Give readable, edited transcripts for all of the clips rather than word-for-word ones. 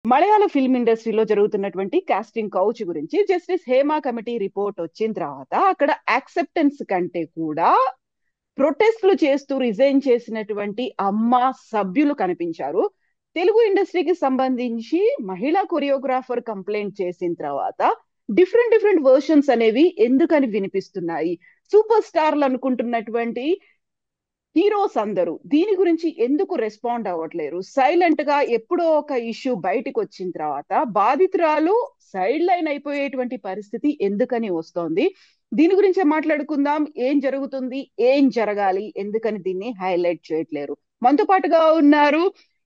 మలయాళ film ఇండస్ట్రీలో జరుగుతున్నటువంటి casting couch గురించి జస్టిస్ హేమా కమిటీ రిపోర్ట్ వచ్చిన తర్వాత అక్కడ యాక్సెప్టెన్స్ కంటే కూడా ప్రొటెస్ట్లు చేస్తూ రిజైన్ చేసినటువంటి అమ్మ సభ్యులు కనిపించారు. తెలుగు ఇండస్ట్రీకి సంబంధించి మహిళా కొరియోగ్రాఫర్ కంప్లైంట్ చేసిన తర్వాత డిఫరెంట్ డిఫరెంట్ వర్షన్స్ అనేవి ఎందుకని వినిపిస్తున్నాయి? సూపర్ స్టార్లు అనుకుంటున్నటువంటి హీరోస్ అందరూ దీని గురించి ఎందుకు రెస్పాండ్ అవ్వట్లేరు? సైలెంట్ గా ఎప్పుడో ఒక ఇష్యూ బయటకు వచ్చిన తర్వాత బాధితురాలు సైడ్ లైన్ అయిపోయేటువంటి పరిస్థితి ఎందుకని వస్తోంది? దీని గురించే మాట్లాడుకుందాం. ఏం జరుగుతుంది, ఏం జరగాలి, ఎందుకని దీన్ని హైలైట్ చేయట్లేరు? మనతో పాటుగా ఉన్నారు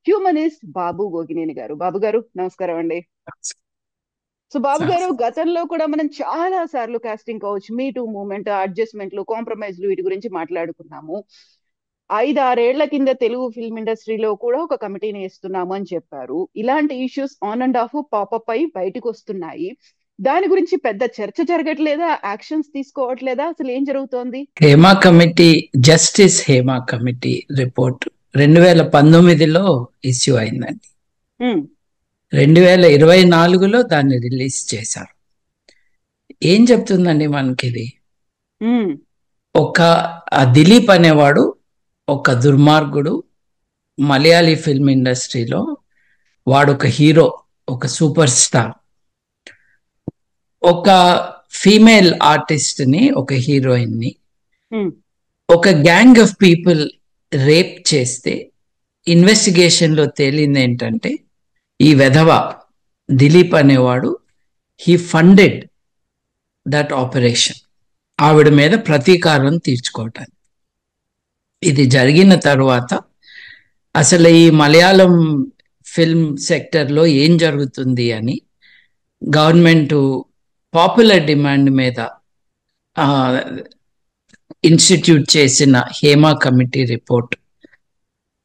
హ్యూమనిస్ట్ బాబు గోగినేని గారు. బాబు గారు నమస్కారం అండి. సో బాబు గారు, గతంలో కూడా మనం చాలా సార్లు కాస్టింగ్ కౌచ్, మీ టూ మూవ్మెంట్, అడ్జస్ట్మెంట్లు, కాంప్రమైజ్లు వీటి గురించి మాట్లాడుకున్నాము. 5-6 ఏళ్ల కింద తెలుగు ఫిల్మ్ ఇండస్ట్రీలో కూడా ఒక కమిటీని వేస్తున్నాము అని చెప్పారు. ఇలాంటి issues on and of popup అయి బయటకు వస్తున్నాయి. దాని గురించి పెద్ద చర్చ జరగట్లేదా? యాక్షన్స్ తీసుకోవట్లేదా? అసలు ఏం జరుగుతోంది? Hema committee, justice Hema committee report 2019లో ఇష్యూ అయిందండి. 2024లో దాన్ని రిలీజ్ చేశారు. ఏం చెప్తుందండి మనకి ఇది? ఒక దిలీప్ అనేవాడు ఒక దుర్మార్గుడు. మలయాళీ ఫిల్మ్ ఇండస్ట్రీలో వాడు ఒక హీరో, ఒక సూపర్ స్టార్. ఒక ఫీమేల్ ఆర్టిస్ట్ ని, ఒక హీరోయిన్ ని ఒక గ్యాంగ్ ఆఫ్ పీపుల్ రేప్ చేస్తే ఇన్వెస్టిగేషన్ లో తేలింది ఏంటంటే ఈ వెధవ దిలీప్ అనేవాడు హీ ఫండెడ్ దట్ ఆపరేషన్, ఆవిడ మీద ప్రతీకారం తీర్చుకోవటానికి. ఇది జరిగిన తర్వాత అసలు ఈ మలయాళం ఫిల్మ్ సెక్టర్లో ఏం జరుగుతుంది అని గవర్నమెంట్ పాపులర్ డిమాండ్ మీద ఇన్స్టిట్యూట్ చేసిన హేమా కమిటీ రిపోర్ట్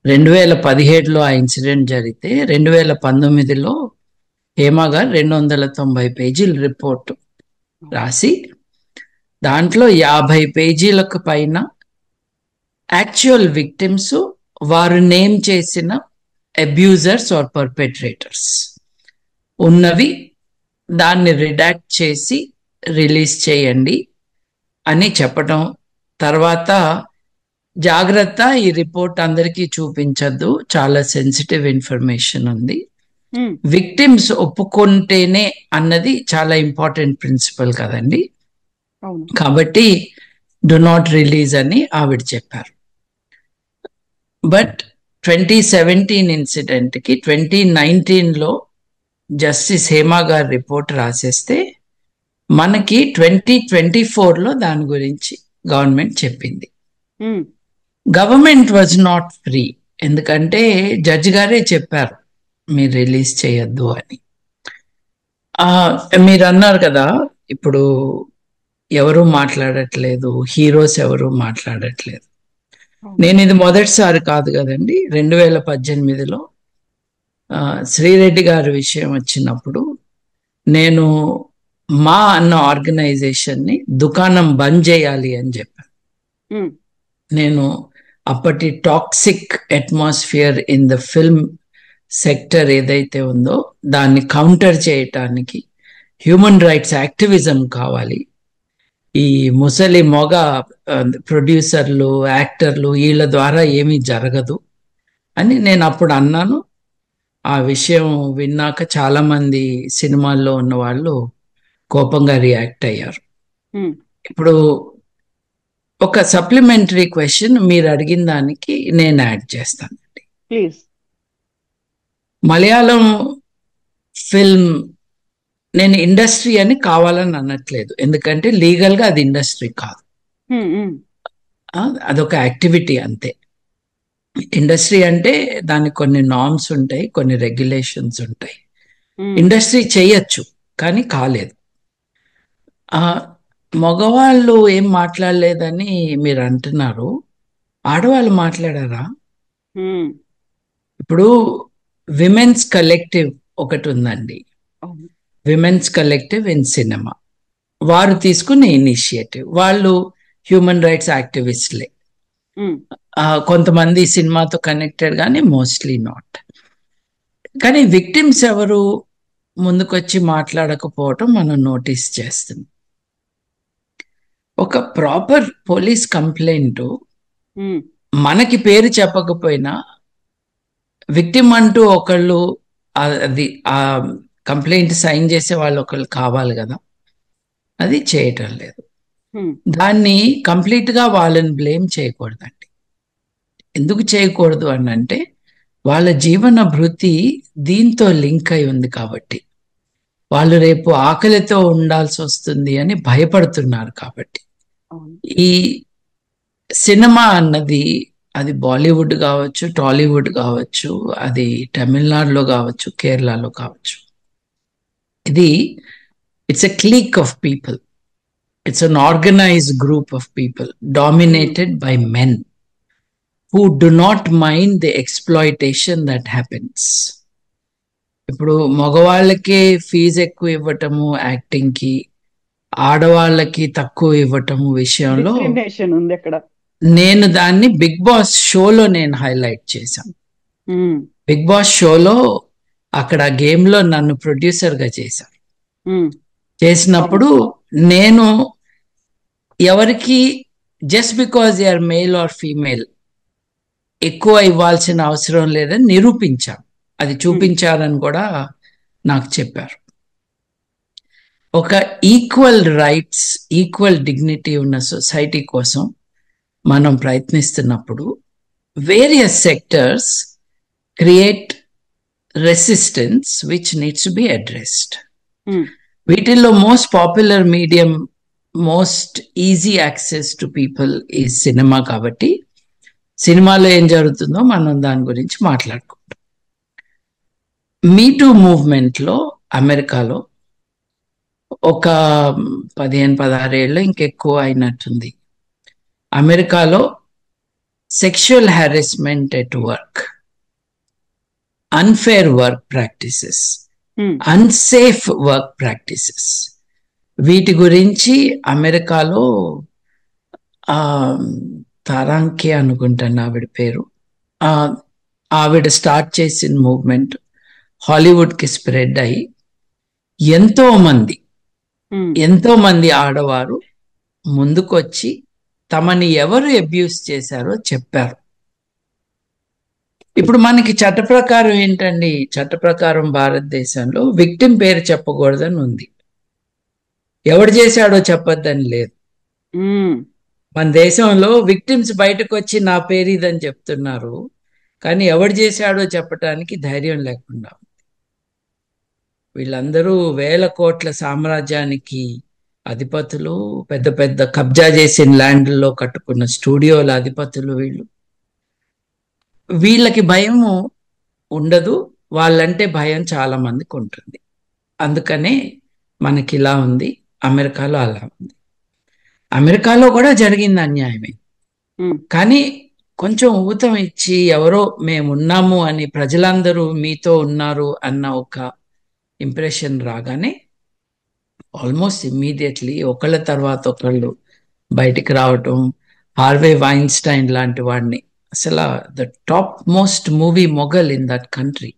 2017లో ఆ ఇన్సిడెంట్ జరిగితే 2019లో హేమా గారు 290 పేజీల రిపోర్ట్ రాసి దాంట్లో 50 పేజీలకు పైన యాక్చువల్ విక్టిమ్స్, వారు నేమ్ చేసిన అబ్యూజర్స్ ఆర్ పర్పెట్రేటర్స్ ఉన్నవి, దాన్ని రిడాక్ట్ చేసి రిలీజ్ చేయండి అని చెప్పడం. తర్వాత జాగ్రత్త, ఈ రిపోర్ట్ అందరికీ చూపించద్దు, చాలా సెన్సిటివ్ ఇన్ఫర్మేషన్ ఉంది, విక్టిమ్స్ ఒప్పుకుంటేనే అన్నది చాలా ఇంపార్టెంట్ ప్రిన్సిపల్ కదండి, కాబట్టి డు నాట్ రిలీజ్ అని ఆవిడ చెప్పారు. బట్ 2017 ఇన్సిడెంట్కి 2019లో జస్టిస్ హేమా గారు రిపోర్ట్ రాసేస్తే మనకి 2024లో దాని గురించి గవర్నమెంట్ చెప్పింది. గవర్నమెంట్ వాజ్ నాట్ ఫ్రీ, ఎందుకంటే జడ్జి గారే చెప్పారు మీరు రిలీజ్ చేయొద్దు అని. మీరు అన్నారు కదా ఇప్పుడు ఎవరు మాట్లాడట్లేదు, హీరోస్ ఎవరు మాట్లాడట్లేదు. నేను ఇది మొదటిసారి కాదు కదండి. 2018లో శ్రీరెడ్డి గారి విషయం వచ్చినప్పుడు నేను మా అన్న ఆర్గనైజేషన్ని దుకాణం బంద్ చేయాలి అని చెప్పాను. నేను అప్పటి toxic atmosphere in the film sector ఏదైతే ఉందో దాన్ని కౌంటర్ చేయటానికి హ్యూమన్ రైట్స్ యాక్టివిజం కావాలి, ఈ ముసలి మొగ ప్రొడ్యూసర్లు, యాక్టర్లు వీళ్ళ ద్వారా ఏమీ జరగదు అని నేను అప్పుడు అన్నాను. ఆ విషయం విన్నాక చాలా మంది సినిమాల్లో ఉన్న వాళ్ళు కోపంగా రియాక్ట్ అయ్యారు. ఇప్పుడు ఒక సప్లిమెంటరీ క్వశ్చన్ మీరు అడిగిన దానికి నేను యాడ్ చేస్తానండి. ప్లీజ్. మలయాళం ఫిల్మ్, నేను ఇండస్ట్రీ అని కావాలని అనట్లేదు, ఎందుకంటే లీగల్గా అది ఇండస్ట్రీ కాదు, అదొక యాక్టివిటీ అంతే. ఇండస్ట్రీ అంటే దానికి కొన్ని నార్మ్స్ ఉంటాయి, కొన్ని రెగ్యులేషన్స్ ఉంటాయి. ఇండస్ట్రీ చేయొచ్చు కానీ కాలేదు. మగవాళ్ళు ఏం మాట్లాడలేదని మీరు అంటున్నారు, ఆడవాళ్ళు మాట్లాడారా? ఇప్పుడు విమెన్స్ కలెక్టివ్ ఒకటి ఉందండి, విమెన్స్ కలెక్టివ్ ఇన్ సినిమా. వారు తీసుకునే ఇనిషియేటివ్, వాళ్ళు హ్యూమన్ రైట్స్ యాక్టివిస్ట్లే. కొంతమంది సినిమాతో కనెక్టెడ్ కానీ మోస్ట్లీ నాట్. కానీ విక్టిమ్స్ ఎవరు ముందుకొచ్చి మాట్లాడకపోవటం మనం నోటీస్ చేస్తున్నాం. ఒక ప్రాపర్ పోలీస్ కంప్లైంట్ మనకి పేరు చెప్పకపోయినా విక్టిమ్ అంటూ ఒకళ్ళు అది ఆ కంప్లైంట్ సైన్ చేసే వాళ్ళు ఒకళ్ళు కావాలి కదా, అది చేయటం లేదు. దాన్ని కంప్లీట్ గా వాళ్ళని బ్లేమ్ చేయకూడదండి. ఎందుకు చేయకూడదు అని అంటే వాళ్ళ జీవన భృతి దీంతో లింక్ అయి ఉంది కాబట్టి, వాళ్ళు రేపు ఆకలితో ఉండాల్సి వస్తుంది అని భయపడుతున్నారు కాబట్టి. ఈ సినిమా అన్నది అది బాలీవుడ్ కావచ్చు, టాలీవుడ్ కావచ్చు, అది తమిళనాడులో కావచ్చు, కేరళలో కావచ్చు, ఇది it's a clique of people, it's unorganised group of people dominated by men who do not mind the exploitation that happens. ఇప్పుడు మగవాళ్ళకి ఫీజు ఎక్కువ ఇవ్వటము యాక్టింగ్ కి, ఆడవాళ్ళకి తక్కువ ఇవ్వటము విషయంలో ఉంది అక్కడ. నేను దాన్ని బిగ్ బాస్ షోలో నేను హైలైట్ చేశాను. బిగ్ బాస్ షోలో అక్కడ గేమ్ లో నన్ను ప్రొడ్యూసర్ గా చేశాను. చేసినప్పుడు నేను ఎవరికి just because they are male or female ఎక్కువ ఇవ్వాల్సిన అవసరం లేదని నిరూపించాం. అది చూపించారని కూడా నాకు చెప్పారు. ఒక ఈక్వల్ రైట్స్, ఈక్వల్ డిగ్నిటీ ఉన్న సొసైటీ కోసం మనం ప్రయత్నిస్తున్నప్పుడు various sectors create resistance which needs to be addressed. వీటిల్లో most popular medium, most easy access to people ఈ సినిమా కాబట్టి సినిమాలో ఏం జరుగుతుందో మనం దాని గురించి మాట్లాడుకుంటాం. మీటూ మూవ్మెంట్లో అమెరికాలో ఒక 15-16 ఏళ్ళు ఇంకెక్కువ అయినట్టుంది. అమెరికాలో sexual harassment at work, unfair work practices, unsafe work practices, వీటి గురించి అమెరికాలో తారాంకే అనుకుంటాను ఆవిడ పేరు, ఆవిడ స్టార్ట్ చేసిన మూవ్మెంట్ హాలీవుడ్కి స్ప్రెడ్ అయ్యి ఎంతో మంది ఆడవారు ముందుకొచ్చి తమని ఎవరు అబ్యూస్ చేశారో చెప్పారు. ఇప్పుడు మనకి చట్ట ప్రకారం ఏంటండి, చట్ట ప్రకారం భారతదేశంలో విక్టిమ్ పేరు చెప్పకూడదని ఉంది, ఎవడు చేశాడో చెప్పొద్దని లేదు. మన దేశంలో విక్టిమ్స్ బయటకు వచ్చి నా పేరు ఇదని చెప్తున్నారు, కానీ ఎవడు చేశాడో చెప్పటానికి ధైర్యం లేకుండా. వీళ్ళందరూ 1000 కోట్ల సామ్రాజ్యానికి అధిపతులు, పెద్ద పెద్ద కబ్జా చేసిన ల్యాండ్లో కట్టుకున్న స్టూడియోల అధిపతులు. వీళ్ళకి భయము ఉండదు, వాళ్ళంటే భయం చాలా మందికి ఉంటుంది. అందుకనే మనకి ఇలా ఉంది, అమెరికాలో అలా ఉంది. అమెరికాలో కూడా జరిగింది అన్యాయమే, కానీ కొంచెం ఊతం ఇచ్చి ఎవరో మేమున్నాము అని, ప్రజలందరూ మీతో ఉన్నారు అన్న ఒక ఇంప్రెషన్ రాగానే ఆల్మోస్ట్ ఇమ్మీడియట్లీ ఒకళ్ళ తర్వాత ఒకళ్ళు బయటికి రావటం. హార్వే వైన్స్టైన్ లాంటి వాడిని, అసలు the top most movie mogul in that country,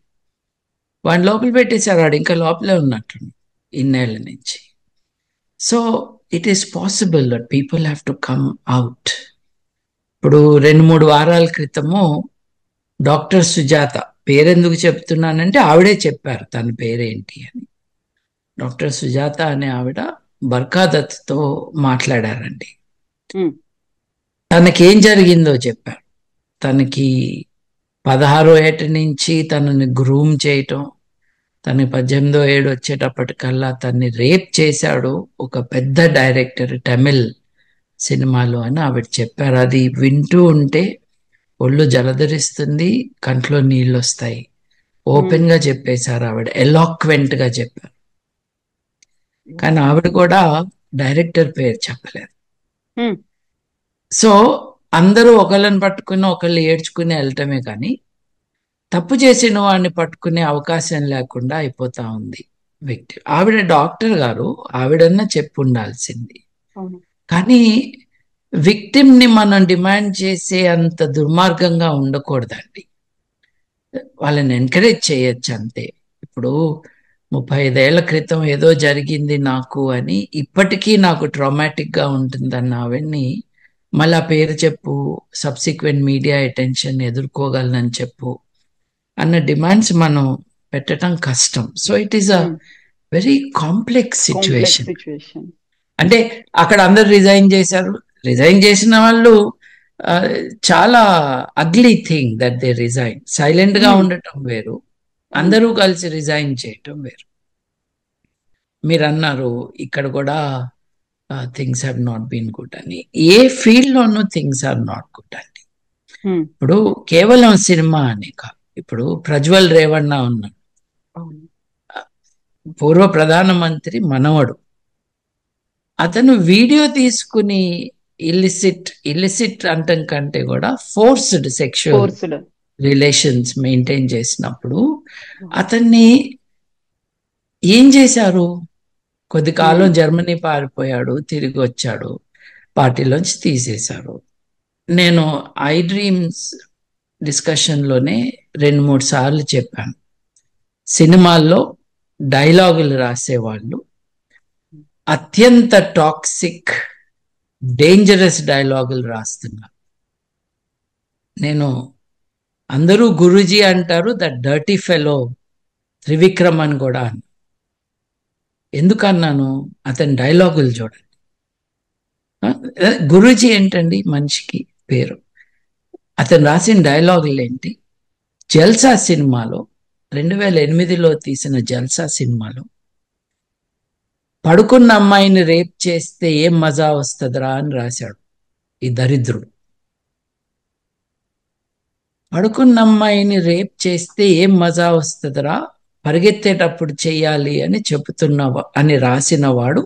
వాడిని లోపల పెట్టేశారు. వాడు ఇంకా లోపలే ఉన్నట్టు ఇన్నేళ్ల నుంచి. So it is possible that people have to come out. ఇప్పుడు 2-3 వారాల క్రితము డాక్టర్ సుజాత, పేరెందుకు చెప్తున్నానంటే ఆవిడే చెప్పారు తన పేరేంటి అని. డాక్టర్ సుజాత అనే ఆవిడ బర్ఖాదత్తో మాట్లాడారండి. తనకేం జరిగిందో చెప్పారు. తనకి 16వ ఏట నుంచి తనని గ్రూమ్ చేయటం, తనకి 18వ ఏడు వచ్చేటప్పటికల్లా తన్ని రేప్ చేశాడు ఒక పెద్ద డైరెక్టర్ తమిళ్ సినిమాలో అని ఆవిడ చెప్పారు. అది వింటూ ఉంటే ఒళ్ళు జలధరిస్తుంది, కంట్లో నీళ్ళు వస్తాయి. ఓపెన్ గా చెప్పేశారు ఆవిడ, ఎలాక్వెంట్ గా చెప్పారు. కానీ ఆవిడ కూడా డైరెక్టర్ పేరు చెప్పలేదు. సో అందరూ ఒకళ్ళని పట్టుకుని ఒకళ్ళు ఏడ్చుకుని వెళ్ళటమే కానీ తప్పు చేసిన వాడిని పట్టుకునే అవకాశం లేకుండా అయిపోతా ఉంది వ్యక్తి. ఆవిడ డాక్టర్ గారు, ఆవిడన్నా చెప్పు ఉండాల్సింది. కానీ విక్టిమ్ ని మనం డిమాండ్ చేసే అంత దుర్మార్గంగా ఉండకూడదండి. వాళ్ళని ఎంకరేజ్ చేయొచ్చు అంతే. ఇప్పుడు 35 ఏళ్ల క్రితం ఏదో జరిగింది నాకు అని ఇప్పటికీ నాకు ట్రామాటిక్ గా ఉంటుందన్న ఆవిడ్ని మళ్ళీ ఆ పేరు చెప్పు, సబ్సిక్వెంట్ మీడియా అటెన్షన్ ఎదుర్కోగలనని చెప్పు అన్న డిమాండ్స్ మనం పెట్టడం కష్టం. So it is a very complex situation. అంటే అక్కడ అందరు రిజైన్ చేశారు. రిజైన్ చేసిన వాళ్ళు చాలా ugly thing that they resign. Silent గా ఉండటం వేరు, అందరూ కలిసి రిజైన్ చేయటం వేరు. మీరు అన్నారు ఇక్కడ కూడా things have not been good అని. ఏ ఫీల్డ్ లోనూ థింగ్స్ ఆర్ నాట్ గుడ్ అండి. ఇప్పుడు కేవలం సినిమా అని కాదు. ఇప్పుడు ప్రజ్వల్ రేవಣ್ణ ఉన్నాడు, పూర్వ ప్రధానమంత్రి మనవడు. అతను వీడియో తీసుకుని ఇల్లిసిట్ అంటం కంటే కూడా ఫోర్స్డ్ సెక్షువల్ రిలేషన్స్ మెయింటైన్ చేసినప్పుడు అతన్ని ఏం చేశారు? కొద్ది కాలం జర్మనీ పారిపోయాడు, తిరిగి వచ్చాడు, పార్టీలోంచి తీసేశారు. నేను ఐ డ్రీమ్స్ డిస్కషన్లోనే 2-3 సార్లు చెప్పాను, సినిమాల్లో డైలాగులు రాసేవాళ్ళు అత్యంత టాక్సిక్ డేంజరస్ డైలాగులు రాస్తున్నారు. నేను అందరూ గురూజీ అంటారు, ద డర్టీ ఫెలో త్రివిక్రమ్ అని కూడా అన్నా. ఎందుకన్నాను? అతని డైలాగులు చూడండి. గురూజీ ఏంటండి మనిషికి పేరు. అతను రాసిన డైలాగులు ఏంటి? జల్సా సినిమాలో 2008లో తీసిన జల్సా సినిమాలో పడుకున్న అమ్మాయిని రేప్ చేస్తే ఏం మజా వస్తుందిరా అని రాశాడు ఈ దరిద్రుడు. పడుకున్న అమ్మాయిని రేప్ చేస్తే ఏం మజా వస్తుందిరా, పరిగెత్తేటప్పుడు చెయ్యాలి అని అని రాసిన వాడు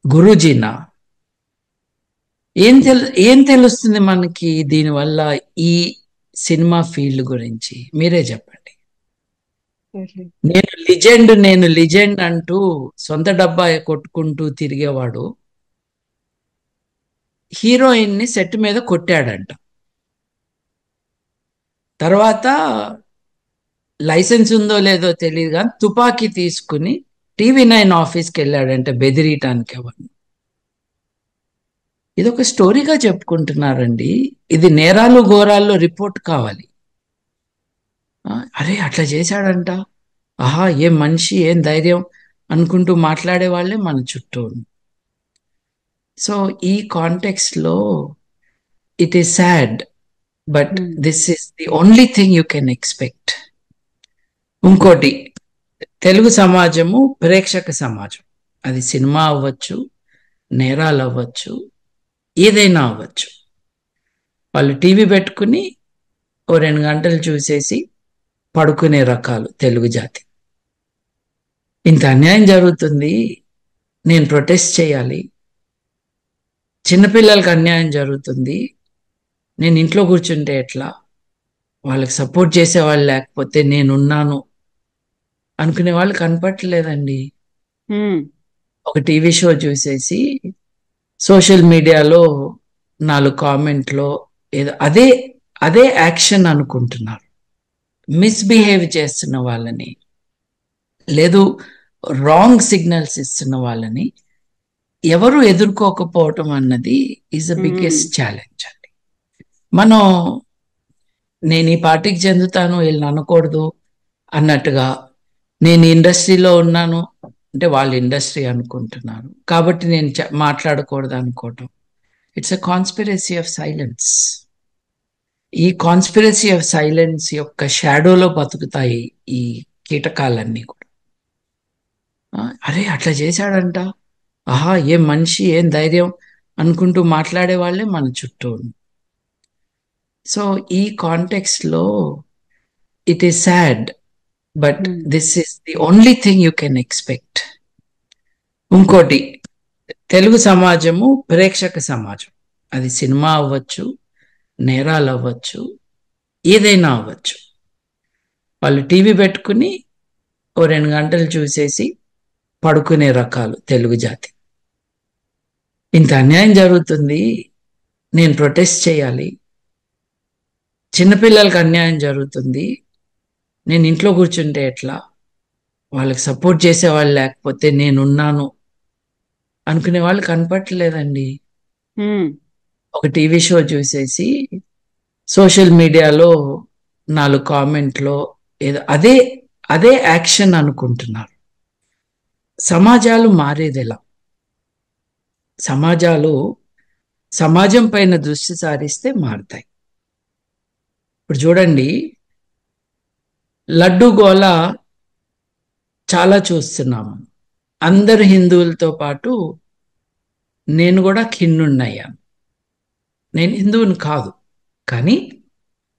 గురూజీనా? ఏం తెలుస్తుంది మనకి దీనివల్ల ఈ సినిమా ఫీల్డ్ గురించి? మీరే చెప్పండి. నేను లిజెండ్ అంటూ సొంత డబ్బా కొట్టుకుంటూ తిరిగేవాడు హీరోయిన్ ని సెట్ మీద కొట్టాడంట. తర్వాత లైసెన్స్ ఉందో లేదో తెలియదు కానీ తుపాకీ తీసుకుని TV9 ఆఫీస్కి వెళ్ళాడంటే బెదిరియటానికి ఎవరిని. ఇది ఒక స్టోరీగా చెప్పుకుంటున్నారండి. ఇది నేరాలు ఘోరాల్లో రిపోర్ట్ కావాలి. అరే అట్లా చేశాడంట, ఆహా ఏం మనిషి, ఏం ధైర్యం అనుకుంటూ మాట్లాడే వాళ్ళే మన చుట్టూ. సో ఈ కాంటెక్స్ట్ లో it is sad, but this is the only thing you can expect. ఇంకోటి, తెలుగు సమాజము ప్రేక్షక సమాజం. అది సినిమా అవ్వచ్చు, నేరాలు అవ్వచ్చు, ఏదైనా అవ్వచ్చు. వాళ్ళు టీవీ పెట్టుకుని 2 గంటలు చూసేసి పడుకునే రకాలు తెలుగు జాతి. ఇంత అన్యాయం జరుగుతుంది, నేను ప్రొటెస్ట్ చేయాలి. చిన్నపిల్లలకు అన్యాయం జరుగుతుంది, నేను ఇంట్లో కూర్చుంటే ఎట్లా, వాళ్ళకి సపోర్ట్ చేసేవాళ్ళు లేకపోతే నేనున్నాను అనుకునే వాళ్ళు కనపట్లేదండి. ఒక టీవీ షో చూసేసి సోషల్ మీడియాలో 4 కామెంట్లో ఏదో అదే యాక్షన్ అనుకుంటున్నారు. మిస్బిహేవ్ చేస్తున్న వాళ్ళని, లేదు రాంగ్ సిగ్నల్స్ ఇస్తున్న వాళ్ళని ఎవరు ఎదుర్కోకపోవటం అన్నది ఈజ్ ద బిగ్గెస్ట్ ఛాలెంజ్ అండి. నేను ఈ పార్టీకి చెందుతాను, వీళ్ళని అనకూడదు అన్నట్టుగా, నేను ఇండస్ట్రీలో ఉన్నాను అంటే వాళ్ళు ఇండస్ట్రీ అనుకుంటున్నారు కాబట్టి నేను మాట్లాడకూడదు అనుకోవటం. It's a conspiracy of silence. ఈ కాన్స్పిరసీ ఆఫ్ సైలెన్స్ యొక్క షాడోలో బతుకుతాయి ఈ కీటకాలన్నీ కూడా. అరే అట్లా చేశాడంట, ఆహా ఏం మనిషి, ఏం ధైర్యం అనుకుంటూ మాట్లాడే వాళ్ళే మన చుట్టూ. సో ఈ కాంటెక్స్ట్ లో it is sad, but this is the only thing you can expect. ఇంకోటి, తెలుగు సమాజము ప్రేక్షక సమాజం. అది సినిమా అవ్వచ్చు, నేరాలు అవ్వచ్చు, ఏదైనా అవ్వచ్చు. వాళ్ళు టీవీ పెట్టుకుని 2 గంటలు చూసేసి పడుకునే రకాలు తెలుగు జాతి. ఇంత అన్యాయం జరుగుతుంది, నేను ప్రొటెస్ట్ చేయాలి, చిన్నపిల్లలకు అన్యాయం జరుగుతుంది, నేను ఇంట్లో కూర్చుంటే ఎట్లా, వాళ్ళకి సపోర్ట్ చేసేవాళ్ళు లేకపోతే నేనున్నాను అనుకునే వాళ్ళు కనపట్లేదండి. ఒక టీవీ షో చూసేసి సోషల్ మీడియాలో 4 కామెంట్లో ఏదో అదే అదే యాక్షన్ అనుకుంటున్నారు. సమాజాలు మారేది ఎలా? సమాజం పైన దృష్టి సారిస్తే మారుతాయి. ఇప్పుడు చూడండి, లడ్డు గోల చాలా చూస్తున్నాము. అందరు హిందువులతో పాటు నేను కూడా ఖిన్నున్నయ్యాను. నేను హిందువుని కాదు, కానీ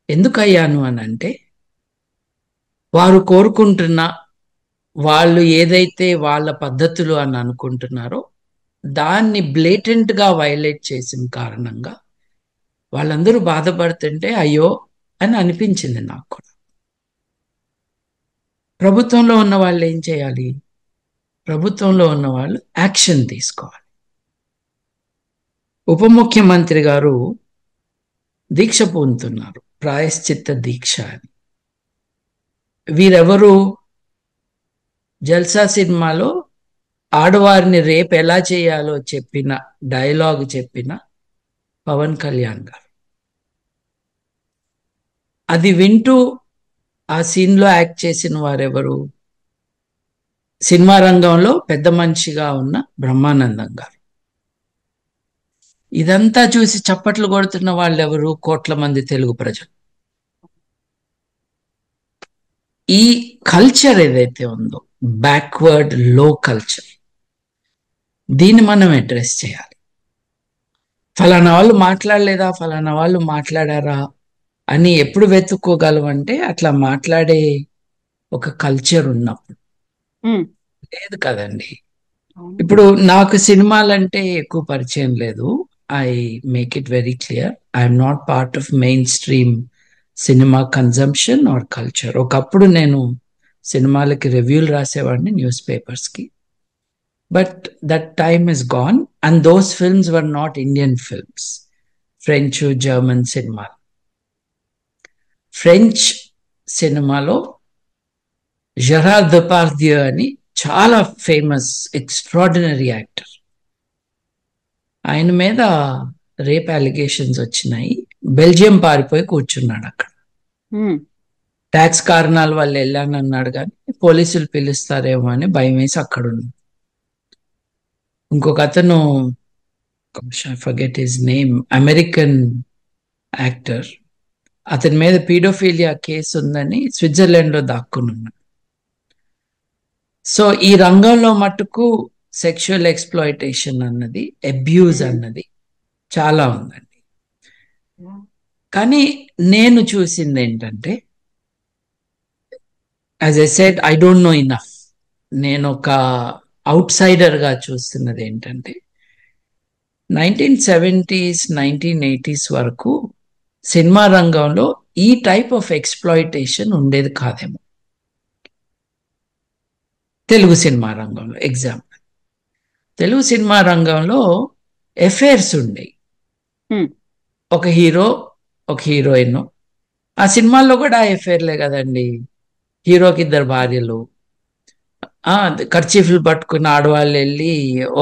ఎందుకు అయ్యాను అని అంటే, వారు కోరుకుంటున్న, వాళ్ళు ఏదైతే వాళ్ళ పద్ధతులు అని అనుకుంటున్నారో దాన్ని బ్లేటెంట్గా వైలేట్ చేసిన కారణంగా వాళ్ళందరూ బాధపడుతుంటే అయ్యో అని అనిపించింది నాకు కూడా. ప్రభుత్వంలో ఉన్న వాళ్ళు ఏం చేయాలి? ప్రభుత్వంలో ఉన్న వాళ్ళు యాక్షన్ తీసుకోవాలి. ఉప ముఖ్యమంత్రి గారు దీక్ష పొందుతున్నారు, ప్రాయశ్చిత్త దీక్ష అని. వీరెవరు? జల్సా సినిమాలో ఆడవారిని రేపు ఎలా చేయాలో చెప్పిన, డైలాగ్ చెప్పిన పవన్ కళ్యాణ్ గారు. అది వింటూ ఆ సీన్లో యాక్ట్ చేసిన వారెవరు? సినిమా రంగంలో పెద్ద మనిషిగా ఉన్న బ్రహ్మానందం గారు. ఇదంతా చూసి చప్పట్లు కొడుతున్న వాళ్ళు ఎవరు? కోట్ల మంది తెలుగు ప్రజలు. ఈ కల్చర్ ఏదైతే ఉందో, బ్యాక్వర్డ్ లో కల్చర్, దీన్ని మనం అడ్రస్ చేయాలి. ఫలానా వాళ్ళు మాట్లాడలేదా, ఫలానా వాళ్ళు మాట్లాడారా అని ఎప్పుడు వెతుక్కోగలమంటే అట్లా మాట్లాడే ఒక కల్చర్ ఉన్నప్పుడు. లేదు కదండి. ఇప్పుడు నాకు సినిమాలంటే ఎక్కువ పరిచయం లేదు. I make it very clear, I'm not part of mainstream cinema consumption or culture. ఒకప్పుడు నేను సినిమాలకి రివ్యూలు రాసేవాడిని న్యూస్ పేపర్స్కి. But that time is gone and those films were not Indian films, French, German సినిమాలు. ఫ్రెంచ్ సినిమాలో జెరార్డ్ డిపార్డియూ అని చాలా ఫేమస్ ఎక్స్ట్రాడినరీ యాక్టర్, ఆయన మీద రేప్ అలిగేషన్స్ వచ్చినాయి. బెల్జియం పారిపోయి కూర్చున్నాడు అక్కడ. ట్యాక్స్ కారణాల వల్ల వెళ్ళానన్నాడు, కానీ పోలీసులు పిలుస్తారేమో అని భయం వేసి అక్కడ ఉన్నాడు. ఇంకొక అతను, forget his name, American actor, అతని మీద పీడోఫీలియా కేసు ఉందని స్విట్జర్లాండ్లో దాక్కుని ఉన్నాడు. సో ఈ రంగంలో మటుకు సెక్షువల్ ఎక్స్ప్లాయిటేషన్ అన్నది, అబ్యూజ్ అన్నది చాలా ఉందండి. కానీ నేను చూసింది ఏంటంటే, as I said, I don't know enough. నేను ఒక అవుట్ సైడర్గా చూస్తున్నది ఏంటంటే, 1970s 1980s వరకు సినిమా రంగంలో ఈ టైప్ ఆఫ్ ఎక్స్ప్లాయిటేషన్ ఉండేది కాదేమో. తెలుగు సినిమా రంగంలో ఎగ్జాంపుల్, తెలుగు సినిమా రంగంలో ఎఫైర్స్ ఉండేవి. ఒక హీరో, ఒక హీరోయిన్, ఆ సినిమాల్లో కూడా ఎఫైర్లే కదండి. హీరోకి 2 భార్యలు, కర్చీఫ్లు పట్టుకున్న ఆడవాళ్ళు వెళ్ళి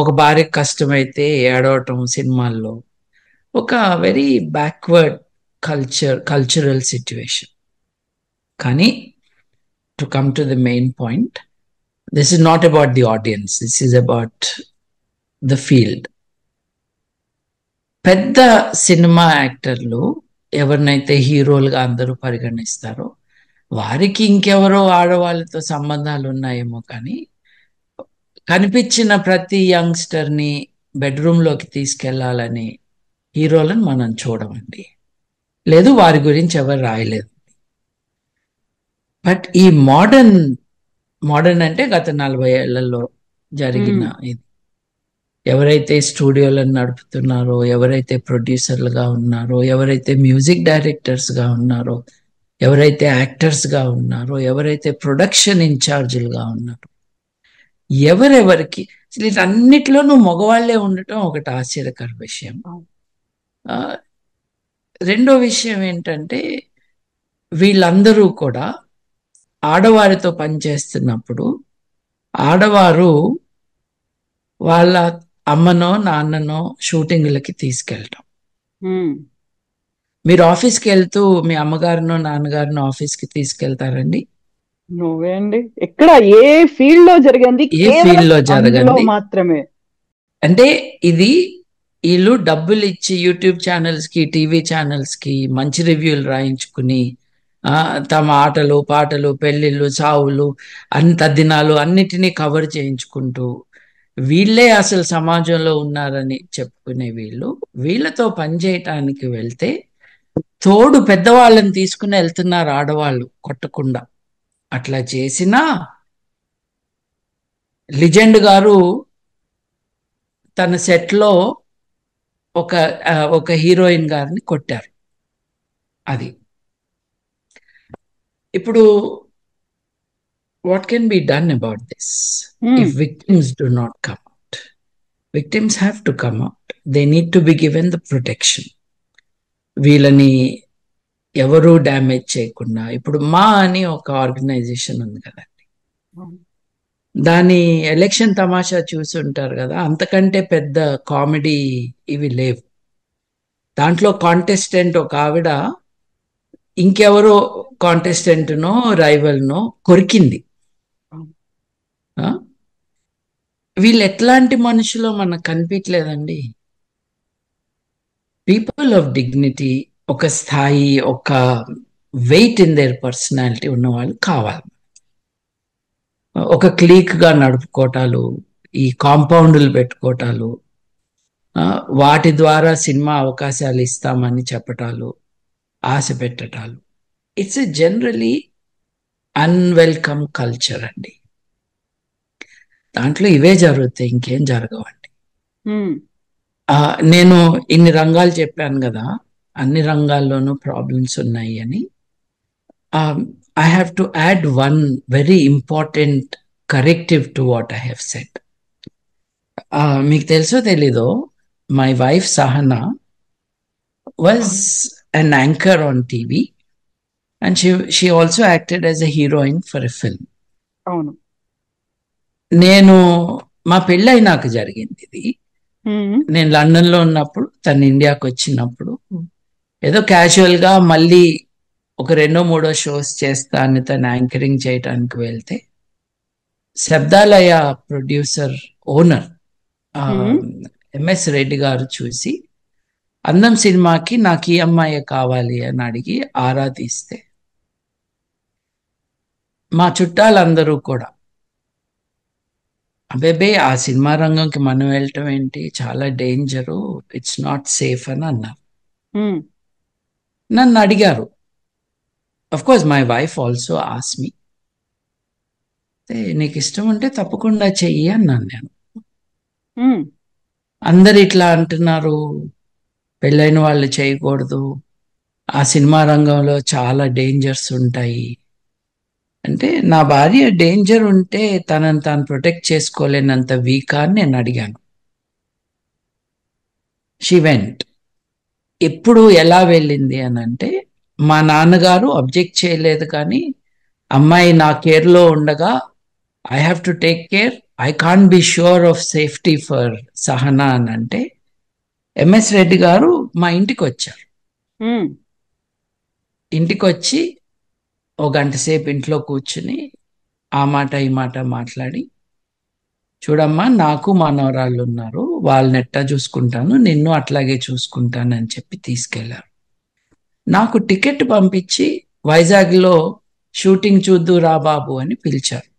ఒక భార్యకు కష్టమైతే ఏడవటం సినిమాల్లో. ఒక వెరీ బ్యాక్వర్డ్ కల్చరల్ సిచ్యువేషన్. కానీ to come to the main point, this is not about the audience, this is about the field. పెద్ద సినిమా యాక్టర్లు ఎవరినైతే హీరోలుగా అందరూ పరిగణిస్తారో వారికి ఇంకెవరో ఆడవాళ్ళతో సంబంధాలు ఉన్నాయేమో, కానీ కనిపించిన ప్రతి యంగ్స్టర్ని బెడ్రూమ్లోకి తీసుకెళ్లాలని హీరోలను మనం చూడమండి. లేదు, వారి గురించి ఎవరు రాయలేదు. బట్ ఈ మోడర్న్ అంటే గత 40 ఏళ్లలో జరిగిన ఇది, ఎవరైతే స్టూడియోలను నడుపుతున్నారో, ఎవరైతే ప్రొడ్యూసర్లుగా ఉన్నారో, ఎవరైతే మ్యూజిక్ డైరెక్టర్స్గా ఉన్నారో, ఎవరైతే యాక్టర్స్గా ఉన్నారో, ఎవరైతే ప్రొడక్షన్ ఇన్ఛార్జీలుగా ఉన్నారో, ఎవరెవరికి అసలు వీటన్నిటిలోనూ మగవాళ్లే ఉండటం ఒకటి ఆశ్చర్యకర విషయం. ఆ, రెండో విషయం ఏంటంటే వీళ్ళందరూ కూడా ఆడవారితో పనిచేస్తున్నప్పుడు ఆడవారు వాళ్ళ అమ్మనో నాన్ననో షూటింగ్లకి తీసుకెళ్ళటం. మీరు ఆఫీస్కి వెళ్తూ మీ అమ్మగారినో నాన్నగారినో ఆఫీస్కి తీసుకెళ్తారండి? నువ్వే అండి, ఎక్కడ ఏ ఫీల్డ్ లో జరిగింది ఏ కేవలం ఫీల్డ్ లో అందులో జరగండి. మాత్రమే. అంటే ఇది వీళ్ళు డబ్బులు ఇచ్చి యూట్యూబ్ ఛానల్స్ కి టీవీ ఛానల్స్ కి మంచి రివ్యూలు రాయించుకుని తమ ఆటలు పాటలు పెళ్లిళ్ళు చావులు దినాలు అన్నిటినీ కవర్ చేయించుకుంటూ వీళ్ళే అసలు సమాజంలో ఉన్నారని చెప్పుకునే వీళ్ళతో పనిచేయటానికి వెళ్తే తోడు పెద్దవాళ్ళని తీసుకుని వెళ్తున్నారు ఆడవాళ్ళు కొట్టకుండా. అట్లా చేసినా లిజెండ్ గారు తన సెట్లో ఒక హీరోయిన్ గారిని కొట్టారు. అది ఇప్పుడు what can be done about this? If victims do not come out, victims have to come out. They need to be given the protection. వీళ్ళని ఎవరూ డ్యామేజ్ చేయకుండా. ఇప్పుడు మా అని ఒక ఆర్గనైజేషన్ ఉంది కదండి, దాని ఎలక్షన్ తమాషా చూసి ఉంటారు కదా, అంతకంటే పెద్ద కామెడీ ఇవి లేవు. దాంట్లో కాంటెస్టెంట్ ఒక ఆవిడ ఇంకెవరో కాంటెస్టెంట్నో రైవల్నో కొరికింది. వీళ్ళు ఎట్లాంటి మనుషులో మనకు కనిపించలేదండి. పీపుల్ ఆఫ్ డిగ్నిటీ, ఒక స్థాయి, ఒక వెయిట్ ఇన్ దేర్ పర్సనాలిటీ ఉన్నవాళ్ళు కావాలి. ఒక క్లీక్గా నడుపుకోవటాలు, ఈ కాంపౌండ్లు పెట్టుకోవటాలు, వాటి ద్వారా సినిమా అవకాశాలు ఇస్తామని చెప్పటాలు, ఆశ పెట్టటాలు, it's a generally unwelcome culture అండి. దాంట్లో ఇవే జరుగుతాయి, ఇంకేం జరగవండి. నేను ఇన్ని రంగాలు చెప్పాను కదా, అన్ని రంగాల్లోనూ ప్రాబ్లమ్స్ ఉన్నాయి అని. I have to add one very important corrective to what I have said. మీకు తెలుసో తెలీదో, my wife Sahana was an anchor on TV and she also acted as a heroine for a film. అవును. నేను మా పెళ్ళైనాక జరిగింది ఇది. నేను లండన్లో ఉన్నప్పుడు తను ఇండియాకి వచ్చినప్పుడు ఏదో క్యాజువల్గా మళ్ళీ ఒక 2-3 షోస్ చేస్తాను తను యాంకరింగ్ చేయడానికి వెళ్తే, Shabdalaya producer owner MS Reddy గారు చూసి అందం సినిమాకి నాకు ఈ అమ్మాయి కావాలి అని అడిగి ఆరా తీస్తే మా చుట్టాలందరూ కూడా అబేబే ఆ సినిమా రంగంకి మనం వెళ్ళటం ఏంటి, చాలా డేంజరు, ఇట్స్ నాట్ సేఫ్ అని అన్నారు. నన్ను అడిగారు. Of course my wife also as me, నీకు ఇష్టం ఉంటే తప్పకుండా చెయ్యి అన్నాను నేను. అందరు ఇట్లా అంటున్నారు, పెళ్ళైన వాళ్ళు చేయకూడదు, ఆ సినిమా రంగంలో చాలా డేంజర్స్ ఉంటాయి అంటే, నా భార్య డేంజర్ ఉంటే తనని తాను ప్రొటెక్ట్ చేసుకోలేనంత వీకా అని నేను అడిగాను. She went. ఎప్పుడు ఎలా వెళ్ళింది అని అంటే, మా నాన్నగారు అబ్జెక్ట్ చేయలేదు కానీ అమ్మాయి నా కేర్లో ఉండగా I have to take care, I can't be sure of safety for Sahana అని అంటే ఎంఎస్ రెడ్డి గారు మా ఇంటికి వచ్చారు. ఇంటికి వచ్చి 1 గంట సేపు ఇంట్లో కూర్చుని ఆ మాట ఈ మాట మాట్లాడి, చూడమ్మా నాకు మనవరాళ్ళు ఉన్నారు, వాళ్ళని ఎట్టా చూసుకుంటాను, నిన్ను అట్లాగే చూసుకుంటానని చెప్పి తీసుకెళ్లారు. నాకు టికెట్ పంపించి వైజాగ్లో షూటింగ్ చూద్దు రా బాబు అని పిలిచారు.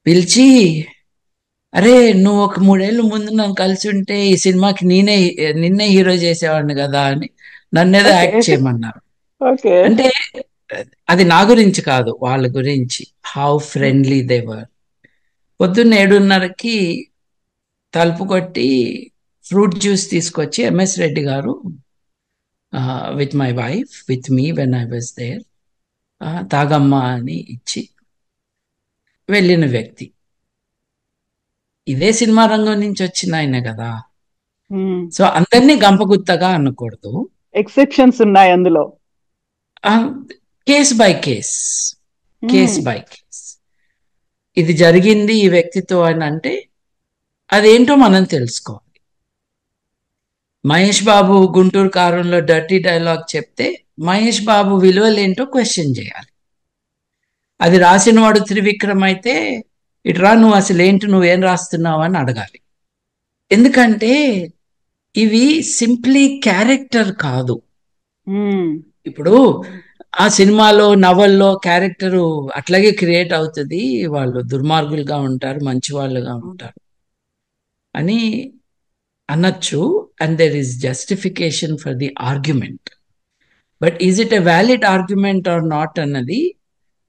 పిలిచి, అరే నువ్వు ఒక 3 ఏళ్ళు ముందు నన్ను కలిసి ఉంటే ఈ సినిమాకి నిన్నే హీరో చేసేవాడిని కదా అని నన్నేదో యాక్ట్ చేయమన్నారు. అంటే అది నా గురించి కాదు, వాళ్ళ గురించి. How friendly they were. పొద్దున్న 7:30కి తలుపు కొట్టి ఫ్రూట్ జ్యూస్ తీసుకొచ్చి MS Reddy garu with my wife, with me when I was there, తాగమ్మా అని ఇచ్చి వెళ్ళిన వ్యక్తి. ఇదే సినిమా రంగం నుంచి వచ్చిన ఆయన కదా. సో అందరినీ గంపగుత్తగా అనకూడదు. ఎక్సెప్షన్స్ ఉన్నాయి అందులో. Case by case, case by case. ఇది జరిగింది ఈ వ్యక్తితో అని అంటే అదేంటో మనం తెలుసుకోవాలి. మహేష్ బాబు గుంటూరు కారంలో డర్టీ డైలాగ్ చెప్తే మహేష్ బాబు విలువలేంటో క్వశ్చన్ చేయాలి. అది రాసిన వాడు త్రివిక్రమ్ అయితే ఇట్రా నువ్వు అసలు ఏంటి, నువ్వేం రాస్తున్నావు అని అడగాలి. ఎందుకంటే ఇవి సింప్లీ క్యారెక్టర్ కాదు. ఇప్పుడు ఆ సినిమాలో నవల్లో క్యారెక్టరు అట్లాగే క్రియేట్ అవుతుంది, వాళ్ళు దుర్మార్గులుగా ఉంటారు, మంచి వాళ్ళుగా ఉంటారు అని అనొచ్చు. And there is justification for the argument. But is it a valid argument are not అన్నది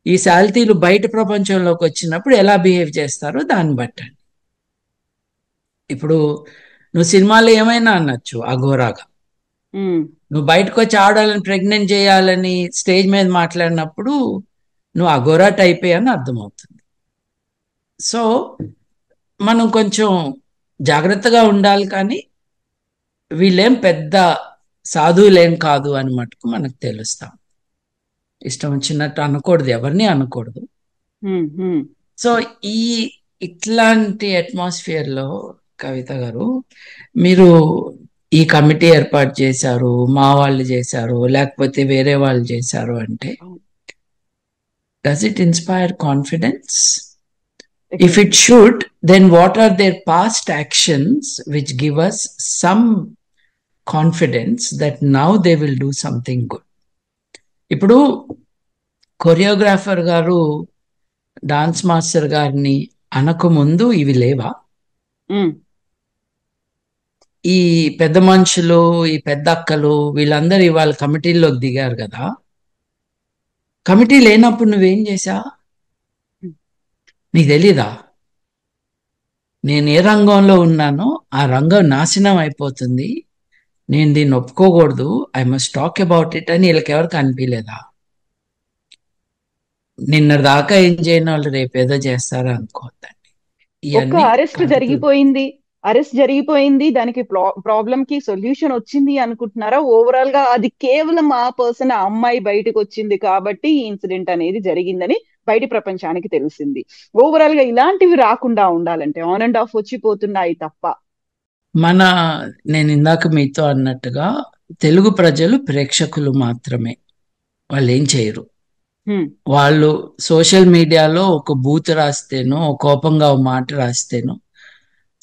ఈ శాల్తీలు బయట ప్రపంచంలోకి వచ్చినప్పుడు ఎలా బిహేవ్ చేస్తారో దాన్ని బట్టండి. ఇప్పుడు నువ్వు సినిమాలో ఏమైనా అనొచ్చు అఘోరాగా, నువ్వు బయటకు వచ్చి ఆడాలని ప్రెగ్నెంట్ చేయాలని స్టేజ్ మీద మాట్లాడినప్పుడు నువ్వు అఘోరా టైపే అని అర్థమవుతుంది. సో మనం కొంచెం జాగ్రత్తగా ఉండాలి, కానీ వీళ్ళేం పెద్ద సాధువులేం కాదు అని మటుకు మనకు తెలుస్తాం. ఇష్టం వచ్చినట్టు అనకూడదు, ఎవరిని అనకూడదు. సో ఇట్లాంటి అట్మాస్ఫియర్లో కవిత గారు మీరు ఈ కమిటీ ఏర్పాటు చేశారు, మా వాళ్ళు చేశారు లేకపోతే వేరే వాళ్ళు చేశారు అంటే does it inspire confidence? If it should, then what are their past actions which give us some confidence that now they will do something good? ఇప్పుడు కొరియోగ్రాఫర్ గారు డాన్స్ మాస్టర్ గారిని అనకముందు ఇవి లేవా? ఈ పెద్ద మనుషులు, ఈ పెద్ద అక్కలు వీళ్ళందరూ ఇవాళ కమిటీల్లోకి దిగారు కదా. కమిటీ లేనప్పుడు నువ్వేం చేశా? నీకు తెలీదా? నేను ఏ రంగంలో ఉన్నానో ఆ రంగం నాశనం అయిపోతుంది, నేను దీన్ని ఒప్పుకోకూడదు, I must talk about it అని వీళ్ళకి ఎవరికి అనిపించలేదా? నిన్న దాకా ఏం చేయని వాళ్ళు రేపేదో చేస్తారా అనుకోవద్దండి. ఒక అరెస్ట్ జరిగిపోయింది, దానికి ప్రాబ్లం కి సొల్యూషన్ వచ్చింది అనుకుంటున్నారా? ఓవరాల్ గా అది కేవలం ఆ పర్సన్, ఆ అమ్మాయి బయటకు వచ్చింది కాబట్టి ఈ ఇన్సిడెంట్ అనేది జరిగిందని బయటి ప్రపంచానికి తెలిసింది. ఓవరాల్ గా ఇలాంటివి రాకుండా ఉండాలంటే ఆన్ అండ్ ఆఫ్ వచ్చిపోతున్నాయి తప్ప. నేను ఇందాక మీతో అన్నట్టుగా తెలుగు ప్రజలు ప్రేక్షకులు మాత్రమే, వాళ్ళు ఏం చేయరు. వాళ్ళు సోషల్ మీడియాలో ఒక బూత్ రాస్తేనో, కోపంగా ఒక మాట రాస్తేనో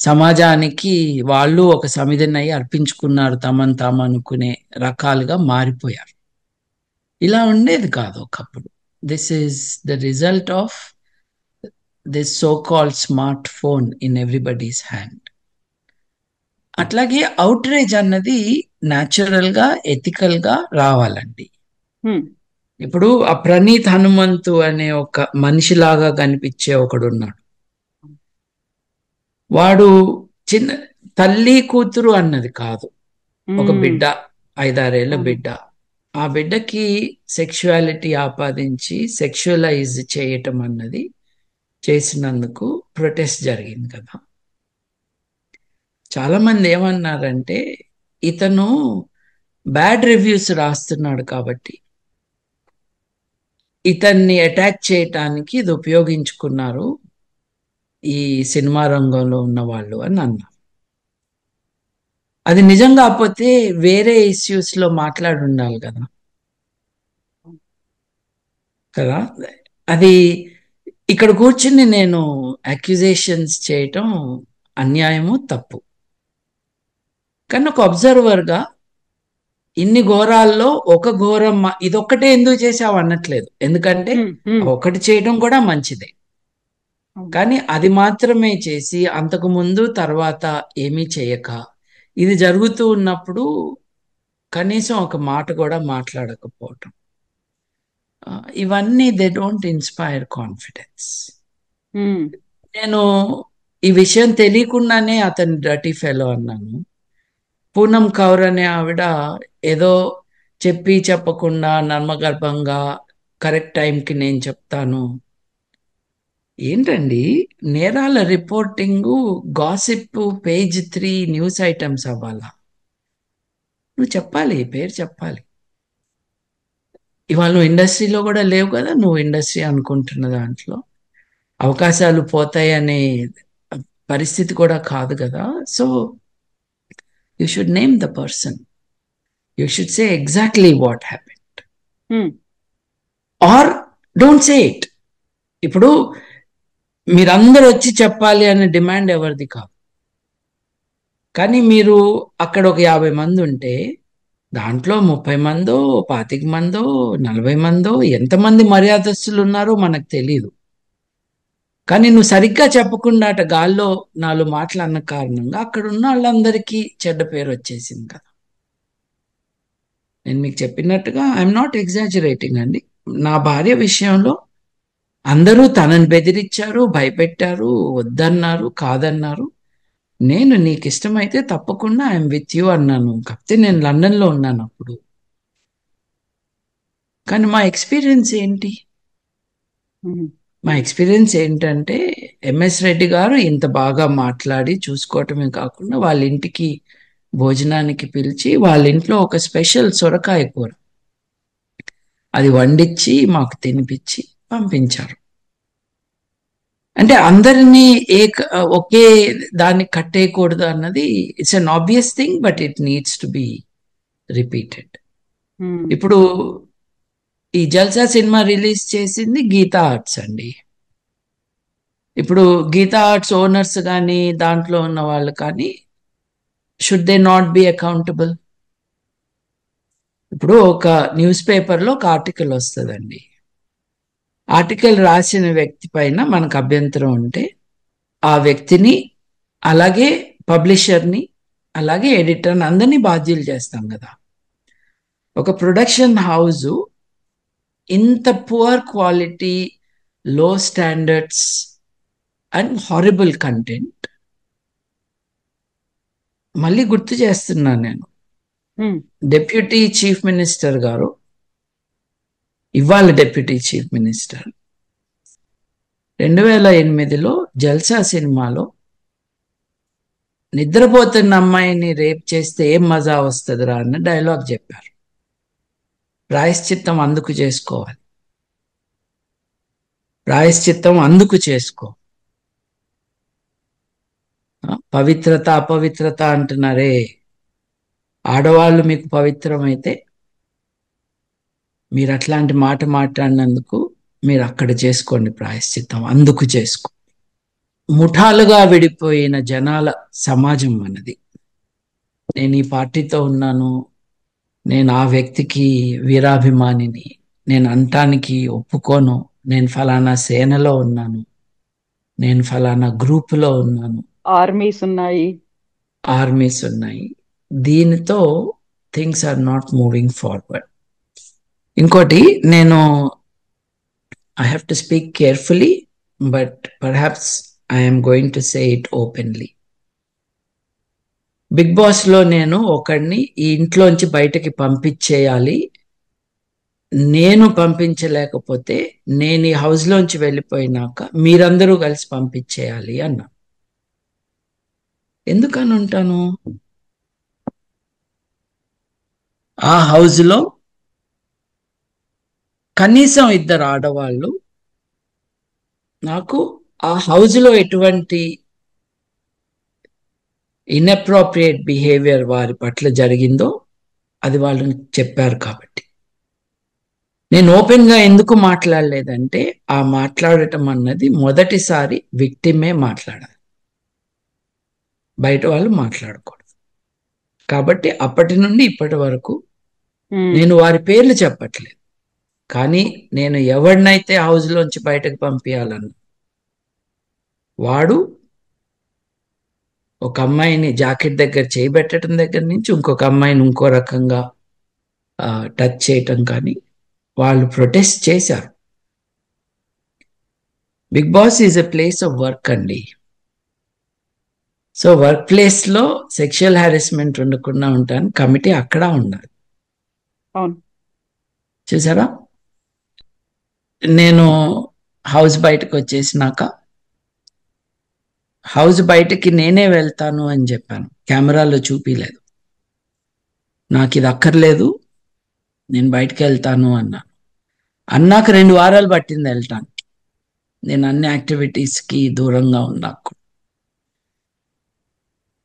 సమాజానికి వాళ్ళు ఒక సమిధిని అర్పించుకున్నారు, తమను తాము అనుకునే రకాలుగా మారిపోయారు. ఇలా ఉండేది కాదు ఒకప్పుడు. This is the result of this so called smart phone in everybody's hand. అట్లాగే అవుట్రేజ్ అన్నది న్యాచురల్ గా, ఎథికల్ గా రావాలండి. ఇప్పుడు ఆ ప్రణీత్ హనుమంతు అనే ఒక మనిషిలాగా కనిపించే ఒకడు ఉన్నాడు. వాడు చిన్న తల్లి కూతురు అన్నది కాదు, ఒక బిడ్డ, 5-6 ఏళ్ల బిడ్డ. ఆ బిడ్డకి సెక్షువాలిటీ ఆపాదించి సెక్షువలైజ్ చేయటం అన్నది చేసినందుకు ప్రొటెస్ట్ జరిగింది కదా. చాలా మంది ఏమన్నారంటే ఇతను బ్యాడ్ రివ్యూస్ రాస్తున్నాడు కాబట్టి ఇతన్ని అటాక్ చేయటానికి ఇది ఉపయోగించుకున్నారు ఈ సినిమా రంగంలో ఉన్న వాళ్ళు అని అన్నారు. అది నిజం కాకపోతే వేరే ఇష్యూస్ లో మాట్లాడి ఉండాలి కదా. అది ఇక్కడ కూర్చుని నేను అక్యూజేషన్స్ చేయటం అన్యాయము, తప్పు. కానీ ఒక అబ్జర్వర్గా ఇన్ని ఘోరాల్లో ఒక ఘోరం ఇదొక్కటే ఎందుకు చేసావు అనట్లేదు, ఎందుకంటే ఒకటి చేయడం కూడా మంచిదే. కానీ అది మాత్రమే చేసి అంతకు ముందు తర్వాత ఏమీ చేయక ఇది జరుగుతూ ఉన్నప్పుడు కనీసం ఒక మాట కూడా మాట్లాడకపోవటం, ఇవన్నీ దే డోంట్ ఇన్స్పైర్ కాన్ఫిడెన్స్. నేను ఈ విషయం తెలియకుండానే అతను డర్టీ ఫెలో అన్నాను. పూనం కౌర్ అనే ఆవిడ ఏదో చెప్పకుండా నర్మగర్భంగా కరెక్ట్ టైంకి నేను చెప్తాను, ఏంటండి నేరాల reporting gossip page 3 news items అవ్వాలా? నువ్వు చెప్పాలి, పేరు చెప్పాలి. ఇవాళ నువ్వు ఇండస్ట్రీలో కూడా లేవు కదా, నువ్వు ఇండస్ట్రీ అనుకుంటున్న దాంట్లో అవకాశాలు పోతాయనే పరిస్థితి కూడా కాదు కదా. So you should name the person, you should say exactly what happened or don't say it. ఇప్పుడు మీరందరూ వచ్చి చెప్పాలి అనే డిమాండ్ ఎవరిది కాదు, కానీ మీరు అక్కడ ఒక 50 మంది ఉంటే దాంట్లో 30 మందో 25 మందో 40 మందో ఎంతమంది మర్యాదస్తులు ఉన్నారో మనకు తెలియదు. కానీ నువ్వు సరిగ్గా చెప్పకుండా అట గాల్లో 4 మాటలు అన్న కారణంగా అక్కడ ఉన్న వాళ్ళందరికీ చెడ్డ పేరు వచ్చేసింది కదా. నేను మీకు చెప్పినట్టుగా ఐఎమ్ నాట్ ఎగ్జాజరేటింగ్ అండి. నా భార్య విషయంలో అందరూ తనని బెదిరించారు, భయపెట్టారు, వద్దన్నారు, కాదన్నారు. నేను నీకు ఇష్టమైతే తప్పకుండా ఐఎమ్ విత్ యూ అన్నాను. కాకపోతే నేను లండన్లో ఉన్నాను అప్పుడు. కానీ మా ఎక్స్పీరియన్స్ ఏంటి? మా ఎక్స్పీరియన్స్ ఏంటంటే ఎంఎస్ రెడ్డి గారు ఇంత బాగా మాట్లాడి చూసుకోవటమే కాకుండా వాళ్ళ ఇంటికి భోజనానికి పిలిచి వాళ్ళ ఇంట్లో ఒక స్పెషల్ సొరకాయ కూర అది వండించి మాకు తినిపించి పంపించారు. అంటే అందరినీ ఒకే దాన్ని కట్టేయకూడదు అన్నది it's an obvious thing, but it needs to be repeated. ఇప్పుడు ఈ జల్సా సినిమా రిలీజ్ చేసింది గీతా ఆర్ట్స్ అండి. ఇప్పుడు గీతా ఆర్ట్స్ ఓనర్స్ కానీ దాంట్లో ఉన్న వాళ్ళు కానీ should they not be accountable? ఇప్పుడు ఒక న్యూస్ పేపర్లో ఒక ఆర్టికల్ వస్తుందండి. ఆర్టికల్ రాసిన వ్యక్తి పైన మనకు అభ్యంతరం ఉంటే ఆ వ్యక్తిని అలాగే పబ్లిషర్ని అలాగే ఎడిటర్ని అందరినీ బాధ్యులు చేస్తాం కదా. ఒక ప్రొడక్షన్ హౌస్ ఇంత పువర్ క్వాలిటీ, లో స్టాండర్డ్స్ అండ్ హారిబుల్ కంటెంట్, మళ్ళీ గుర్తు చేస్తున్నాను నేను, డెప్యూటీ చీఫ్ మినిస్టర్ గారు, ఇవాళ డెప్యూటీ చీఫ్ మినిస్టర్ 2008లో జల్సా సినిమాలో నిద్రపోతున్న అమ్మాయిని రేప్ చేస్తే ఏం మజా వస్తుందిరా అన్న డైలాగ్ చెప్పారు. ప్రాయశ్చిత్తం అందుకు చేసుకోవాలి, ప్రాయశ్చిత్తం అందుకు చేసుకో. పవిత్రత అపవిత్రత అంటున్నారే, ఆడవాళ్ళు మీకు పవిత్రమైతే మీరు అట్లాంటి మాట మాట్లాడినందుకు మీరు అక్కడ చేసుకోండి ప్రాయశ్చిత్తం, అందుకు చేసుకో. ముఠాలుగా విడిపోయిన జనాల సమాజం మనది. నేను ఈ పార్టీతో ఉన్నాను, నేను ఆ వ్యక్తికి వీరాభిమానిని, నేను అంటానికి ఒప్పుకోను, నేను ఫలానా సేనలో ఉన్నాను, నేను ఫలానా గ్రూపులో ఉన్నాను, ఆర్మీస్ ఉన్నాయి. దీనితో things are not moving forward. ఇంకోటి, నేను I have to speak carefully, but perhaps I'm going to say it openly. Big బాస్లో నేను ఒకడిని ఈ ఇంట్లోంచి బయటకి పంపించేయాలి, నేను పంపించలేకపోతే నేను ఈ హౌస్లోంచి వెళ్ళిపోయినాక మీరందరూ కలిసి పంపించేయాలి అన్నా. ఎందుకని ఉంటాను? ఆ హౌస్లో కనీసం 2 ఆడవాళ్ళు నాకు ఆ హౌస్లో ఎటువంటి ఇన్అప్రోప్రియేట్ బిహేవియర్ వారి పట్ల జరిగిందో అది వాళ్ళు చెప్పారు కాబట్టి. నేను ఓపెన్గా ఎందుకు మాట్లాడలేదంటే ఆ మాట్లాడటం అన్నది మొదటిసారి విక్టిమే మాట్లాడాలి, బయట వాళ్ళు మాట్లాడకూడదు. కాబట్టి అప్పటి నుండి ఇప్పటి వరకు నేను వారి పేర్లు చెప్పట్లేదు, కానీ నేను ఎవరినైతే హౌస్లోంచి బయటకు పంపించాలన్నా వాడు ఒక అమ్మాయిని జాకెట్ దగ్గర చేయబెట్టడం దగ్గర నుంచి ఇంకొక అమ్మాయిని ఇంకో రకంగా టచ్ చేయటం కానీ వాళ్ళు ప్రొటెస్ట్ చేశారు. Big boss is a place of work అండి. సో వర్క్ ప్లేస్లో సెక్షువల్ హారాస్మెంట్ ఉండకుండా ఉంటాను, కమిటీ అక్కడ ఉండాలి. చూసారా, నేను హౌస్ బయటకు వచ్చేసినాక హౌస్ బయటకి నేనే వెళ్తాను అని చెప్పాను, కెమెరాలో చూపిలేదు. నాకు ఇది అక్కర్లేదు, నేను బయటకు వెళ్తాను అన్నాను. అన్నాక 2 వారాలు పట్టింది వెళ్ళటాను. నేను అన్ని యాక్టివిటీస్కి దూరంగా ఉన్నాకు.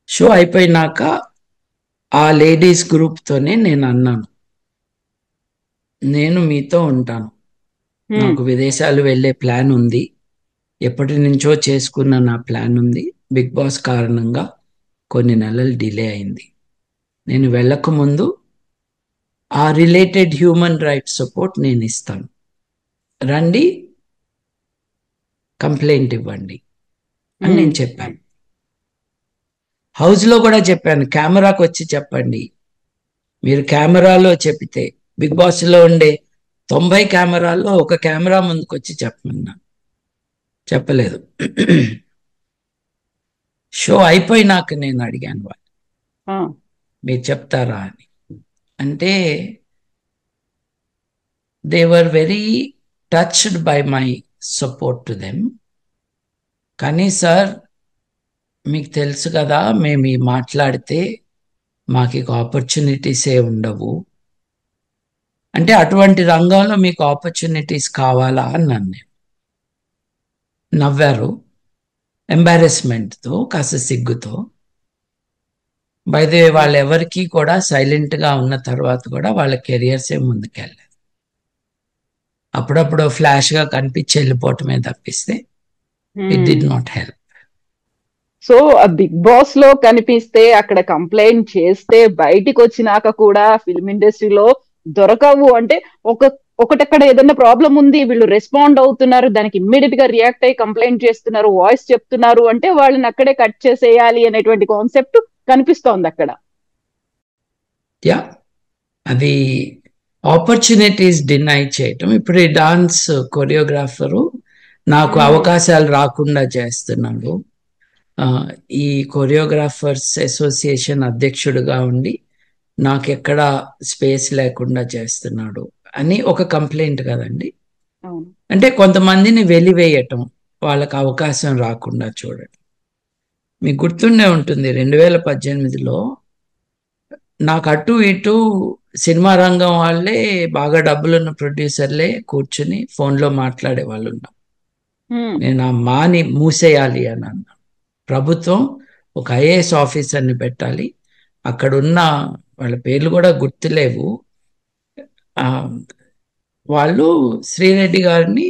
షో అయిపోయినాక ఆ లేడీస్ గ్రూప్తోనే నేను అన్నాను, నేను మీతో ఉంటాను, నాకు విదేశాలు వెళ్ళే ప్లాన్ ఉంది, ఎప్పటి నుంచో చేసుకున్న నా ప్లాన్ ఉంది. బిగ్ బాస్ కారణంగా కొన్ని నెలలు డిలే అయింది. నేను వెళ్ళక ముందు ఆ రిలేటెడ్ హ్యూమన్ రైట్స్ సపోర్ట్ నేను ఇస్తాను, రండి కంప్లైంట్ ఇవ్వండి అని నేను చెప్పాను. హౌస్లో కూడా చెప్పాను, కెమెరాకు వచ్చి చెప్పండి. మీరు కెమెరాలో చెప్తే బిగ్ బాస్లో ఉండే 90 కెమెరాల్లో ఒక కెమెరా ముందుకు వచ్చి చెప్పమన్నా, చెప్పలేదు. షో అయిపోయినాక నేను అడిగాను వాళ్ళు, మీరు చెప్తారా అని. అంటే they were very touched by my support to them. కానీ సార్ మీకు తెలుసు కదా, మేము ఈ మాట్లాడితే మాకు ఇక ఆపర్చునిటీసే ఉండవు, అంటే అటువంటి రంగంలో మీకు ఆపర్చునిటీస్ కావాలా అన్నాను నేను. నవ్వారు, ఎంబారెస్మెంట్తో, కాస్త సిగ్గుతో. బై ద వే వాళ్ళు ఎవరికి కూడా సైలెంట్గా ఉన్న తర్వాత కూడా వాళ్ళ కెరియర్సే ముందుకెళ్ళలేదు. అప్పుడప్పుడు ఫ్లాష్గా కనిపించి వెళ్ళిపోవటమే తప్పిస్తే it did not help. So ఆ బిగ్ బాస్ లో కనిపిస్తే, అక్కడ కంప్లైంట్ చేస్తే, బయటికి వచ్చినాక కూడా ఫిల్మ్ ఇండస్ట్రీలో దొరకవు. అంటే ఒకటక్కడ ఏదైనా ప్రాబ్లం ఉంది, వీళ్ళు రెస్పాండ్ అవుతున్నారు, దానికి ఇమ్మీడియట్ గా రియాక్ట్ అయ్యి కంప్లైంట్ చేస్తున్నారు, వాయిస్ చెప్తున్నారు అంటే వాళ్ళని అక్కడే కట్ చేసేయాలి అనేటువంటి కాన్సెప్ట్ కనిపిస్తోంది అక్కడ. యా, అది ఆపర్చునిటీస్ డినై చేయటం. ఇప్పుడు ఈ డాన్స్ కొరియోగ్రాఫరు నాకు అవకాశాలు రాకుండా చేస్తున్నాడు. ఈ కొరియోగ్రాఫర్స్ అసోసియేషన్ అధ్యక్షుడిగా ఉండి నాకెక్కడ స్పేస్ లేకుండా చేస్తున్నాడు అని ఒక కంప్లైంట్ కదండి. అంటే కొంతమందిని వెలివేయటం, వాళ్ళకి అవకాశం రాకుండా చూడటం. మీకు గుర్తుండే ఉంటుంది 2018లో నాకు అటు ఇటు సినిమా రంగం వాళ్ళే, బాగా డబ్బులున్న ప్రొడ్యూసర్లే కూర్చుని ఫోన్లో మాట్లాడే వాళ్ళు ఉన్నాం. నేను ఆ మాని మూసేయాలి అని అన్నా. ప్రభుత్వం ఒక ఐఏఎస్ ఆఫీసర్ని పెట్టాలి, అక్కడున్న వాళ్ళ పేర్లు కూడా గుర్తులేవు, వాళ్ళు శ్రీరెడ్డి గారిని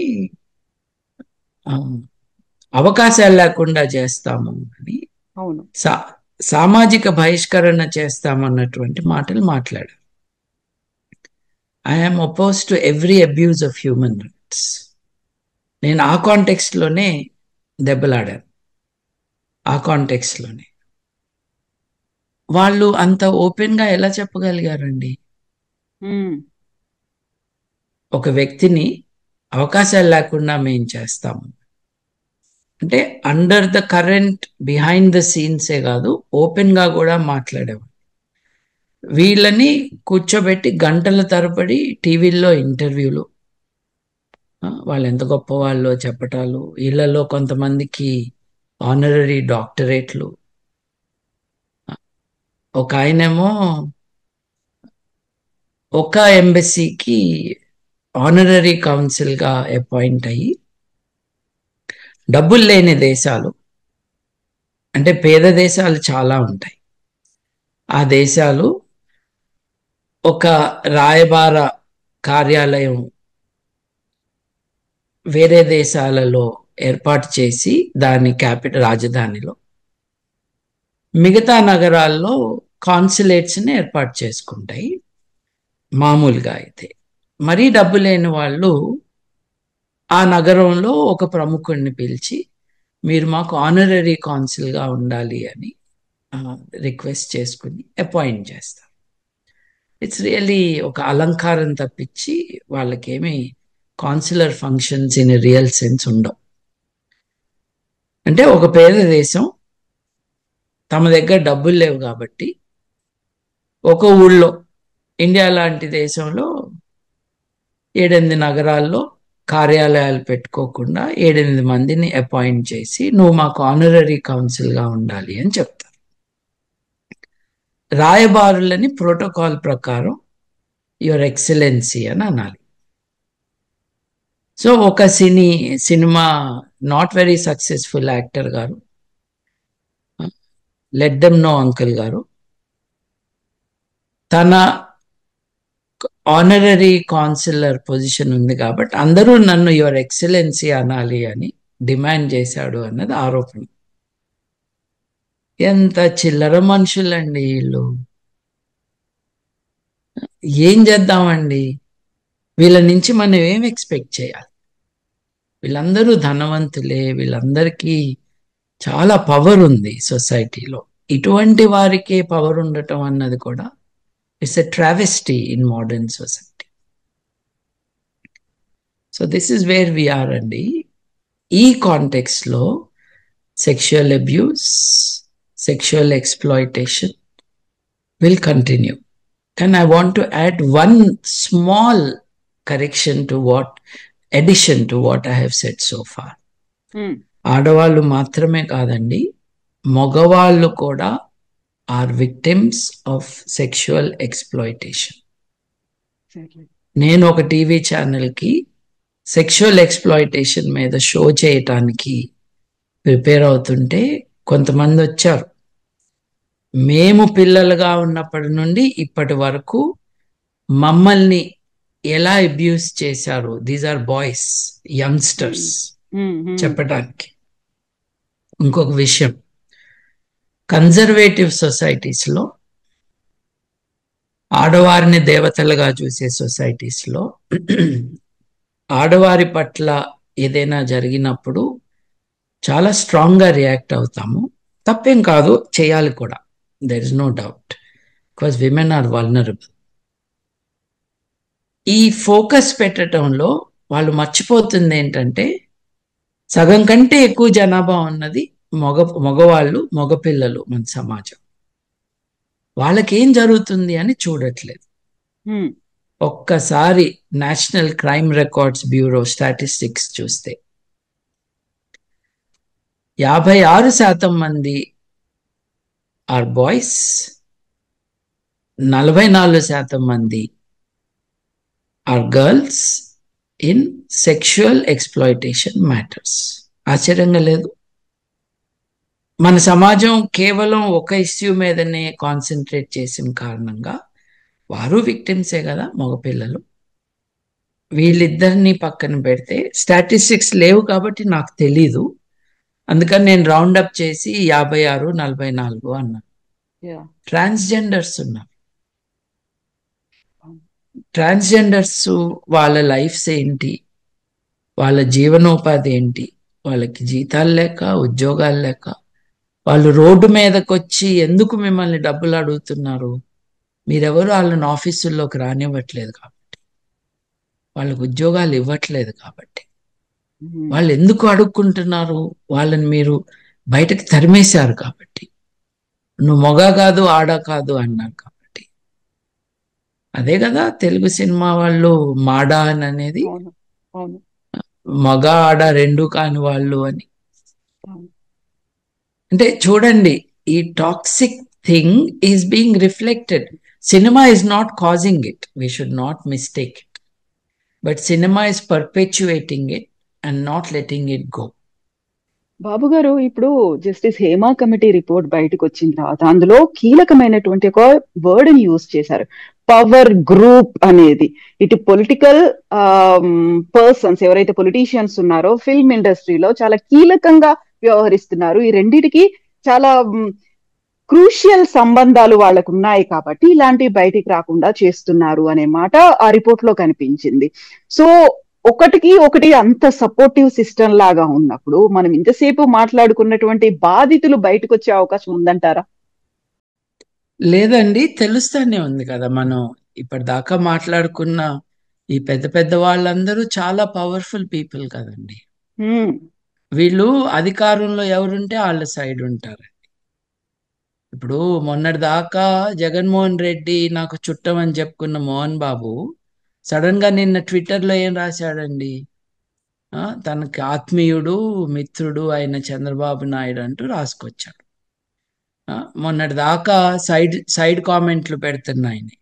అవకాశాలు లేకుండా చేస్తాము అని, సామాజిక బహిష్కరణ చేస్తామన్నటువంటి మాటలు మాట్లాడారు. I'm oppose to every abuse of human rights. నేను ఆ కాంటెక్స్ట్లోనే దెబ్బలాడాను. ఆ కాంటెక్స్ట్లోనే వాళ్ళు అంత ఓపెన్గా ఎలా చెప్పగలిగారండి? ఒక వ్యక్తిని అవకాశాలు లేకుండా మేము చేస్తాము అంటే under the current, behind the సీన్సే కాదు, ఓపెన్గా కూడా మాట్లాడేవాళ్ళు. వీళ్ళని కూర్చోబెట్టి గంటల తరబడి టీవీల్లో ఇంటర్వ్యూలు, వాళ్ళు ఎంత గొప్ప వాళ్ళో చెప్పటాలు, వీళ్ళలో కొంతమందికి ఆనరరీ డాక్టరేట్లు. ఒక ఆయనేమో ఒక ఎంబసీకి ఆనరరీ కౌన్సిల్గా అపాయింట్ అయ్యి, డబ్బులు లేని దేశాలు అంటే పేద దేశాలు చాలా ఉంటాయి, ఆ దేశాలు ఒక రాయబార కార్యాలయం వేరే దేశాలలో ఏర్పాటు చేసి దాని క్యాపిటల్ రాజధానిలో, మిగతా నగరాల్లో కాన్సులేట్స్ని ఏర్పాటు చేసుకుంటాయి. మామూలుగా అయితే మరీ డబ్బు లేని వాళ్ళు ఆ నగరంలో ఒక ప్రముఖుడిని పిలిచి, మీరు మాకు ఆనరరీ కాన్సుల్గా ఉండాలి అని రిక్వెస్ట్ చేసుకుని అపాయింట్ చేస్తారు. ఇట్స్ రియల్లీ ఒక అలంకారం తప్పించి వాళ్ళకేమీ consular functions in real sense ఉండవు. అంటే ఒక పేద దేశం తమ దగ్గర డబ్బులు లేవు కాబట్టి ఒక ఊళ్ళో, ఇండియా లాంటి దేశంలో 7-8 నగరాల్లో కార్యాలయాలు పెట్టుకోకుండా 7-8 మందిని అపాయింట్ చేసి నువ్వు మాకు ఆనరరీ కౌన్సిల్గా ఉండాలి అని చెప్తారు. రాయబారులని ప్రోటోకాల్ ప్రకారం యువర్ ఎక్సలెన్సీ అని అనాలి. సో ఒక cinema not very successful actor గారు, లెట్ దెమ్ నో అంకుల్ గారు, తన ఆనరరీ కాన్సిలర్ పొజిషన్ ఉంది కాబట్టి అందరూ నన్ను యువర్ ఎక్సలెన్సీ అనాలి అని డిమాండ్ చేశాడు అన్నది ఆరోపణ. ఎంత చిల్లర మనుషులండి వీళ్ళు. ఏం చేద్దామండి? వీళ్ళ నుంచి మనం ఏం ఎక్స్పెక్ట్ చేయాలి? వీళ్ళందరూ ధనవంతులే, వీళ్ళందరికీ చాలా పవర్ ఉంది సొసైటీలో. ఇటువంటి వారికే పవర్ ఉండటం అన్నది కూడా it's a travesty in modern society. So this is where we are అండి. ఈ కాంటెక్స్లో sexual abuse, sexual exploitation will continue. And I want to add one small addition to what I have said so far. ఆడవాళ్ళు మాత్రమే కాదండి, మగవాళ్ళు కూడా are victims of sexual exploitation. నేను ఒక టీవీ ఛానల్కి సెక్షువల్ ఎక్స్ప్లాయిటేషన్ మీద షో చేయటానికి ప్రిపేర్ అవుతుంటే కొంతమంది వచ్చారు. మేము పిల్లలుగా ఉన్నప్పటి నుండి ఇప్పటి వరకు మమ్మల్ని ఎలా అబ్యూస్ చేశారు, దీస్ ఆర్ బాయ్స్, యంగ్స్టర్స్, చెప్పడానికి. ఇంకొక విషయం, కన్జర్వేటివ్ సొసైటీస్లో, ఆడవారిని దేవతలుగా చూసే సొసైటీస్లో ఆడవారి పట్ల ఏదైనా జరిగినప్పుడు చాలా స్ట్రాంగ్గా రియాక్ట్ అవుతాము. తప్పేం కాదు, చేయాలి కూడా. There is no doubt, because women are vulnerable. ఈ ఫోకస్ పెట్టడంలో వాళ్ళు మర్చిపోతుంది ఏంటంటే, సగం కంటే ఎక్కువ జనాభా ఉన్నది మగవాళ్ళు, మగపిల్లలు మన సమాజం. వాళ్ళకేం జరుగుతుంది అని చూడట్లేదు. ఒక్కసారి national crime records bureau statistics చూస్తే 56% మంది ఆర్ బాయ్స్, 44% మంది are girls in sexual exploitation matters. ఆశ్చర్యంగా లేదు? మన సమాజం కేవలం ఒక ఇష్యూ మీదనే కాన్సన్ట్రేట్ చేసిన కారణంగా వారు విక్టిమ్సే కదా, మగపిల్లలు. వీళ్ళిద్దరిని పక్కన పెడితే స్టాటిస్టిక్స్ లేవు కాబట్టి నాకు తెలీదు, అందుకని నేను రౌండప్ చేసి 56, 44 అన్నాను. ట్రాన్స్జెండర్స్ ఉన్నారు. ట్రాన్స్జెండర్స్ వాళ్ళ లైఫ్స్ ఏంటి, వాళ్ళ జీవనోపాధి ఏంటి, వాళ్ళకి జీతాలు లేక, ఉద్యోగాలు లేక, వాళ్ళు రోడ్డు మీదకి వచ్చి ఎందుకు మిమ్మల్ని డబ్బులు అడుగుతున్నారు? మీరెవరు వాళ్ళని ఆఫీసుల్లోకి రానివ్వట్లేదు కాబట్టి, వాళ్ళకు ఉద్యోగాలు ఇవ్వట్లేదు కాబట్టి. వాళ్ళు ఎందుకు అడుక్కుంటున్నారు? వాళ్ళని మీరు బయటకు తరిమేశారు కాబట్టి, నువ్వు మొగ కాదు ఆడ కాదు అన్నారు కాబట్టి. అదే కదా తెలుగు సినిమా వాళ్ళు మాడా అని అనేది, మగ ఆడ రెండు కాని వాళ్ళు అని. అంటే చూడండి, ఈ toxic thing is being reflected. Cinema is not causing it, we should not mistake it, but cinema is perpetuating it and not letting it go. Babu garu, ఇప్పుడు జస్టిస్ హేమా కమిటీ రిపోర్ట్ బయటకు వచ్చిన తర్వాత అందులో కీలకమైనటువంటి ఒక వర్డ్ ని యూజ్ చేశారు, పవర్ గ్రూప్ అనేది. ఇటు పొలిటికల్ పర్సన్స్ ఎవరైతే పొలిటీషియన్స్ ఉన్నారో ఫిల్మ్ ఇండస్ట్రీలో చాలా కీలకంగా వ్యవహరిస్తున్నారు. ఈ రెండిటికి చాలా క్రూషియల్ సంబంధాలు వాళ్ళకు ఉన్నాయి కాబట్టి ఇలాంటివి బయటికి రాకుండా చేస్తున్నారు అనే మాట ఆ రిపోర్ట్ లో కనిపించింది. సో ఒకటికి ఒకటి అంత సపోర్టివ్ సిస్టమ్ లాగా ఉన్నప్పుడు మనం ఇంతసేపు మాట్లాడుకున్నటువంటి బాధితులు బయటకు వచ్చే అవకాశం ఉందంటారా? లేదండి, తెలుస్తానే ఉంది కదా. మనం ఇప్పటిదాకా మాట్లాడుకున్న ఈ పెద్ద పెద్ద వాళ్ళందరూ చాలా పవర్ఫుల్ పీపుల్ కదండి. వీళ్ళు అధికారంలో ఎవరుంటే వాళ్ళ సైడ్ ఉంటారు. ఇప్పుడు మొన్నటి దాకా జగన్మోహన్ రెడ్డి నాకు చుట్టం అని చెప్పుకున్న మోహన్ బాబు సడన్ గా నిన్న ట్విట్టర్లో ఏం రాశాడండి, తనకి ఆత్మీయుడు మిత్రుడు అయిన చంద్రబాబు నాయుడు అంటూ రాసుకొచ్చాడు. మొన్నటి దాకా సైడ్ కామెంట్లు పెడుతున్నాయని.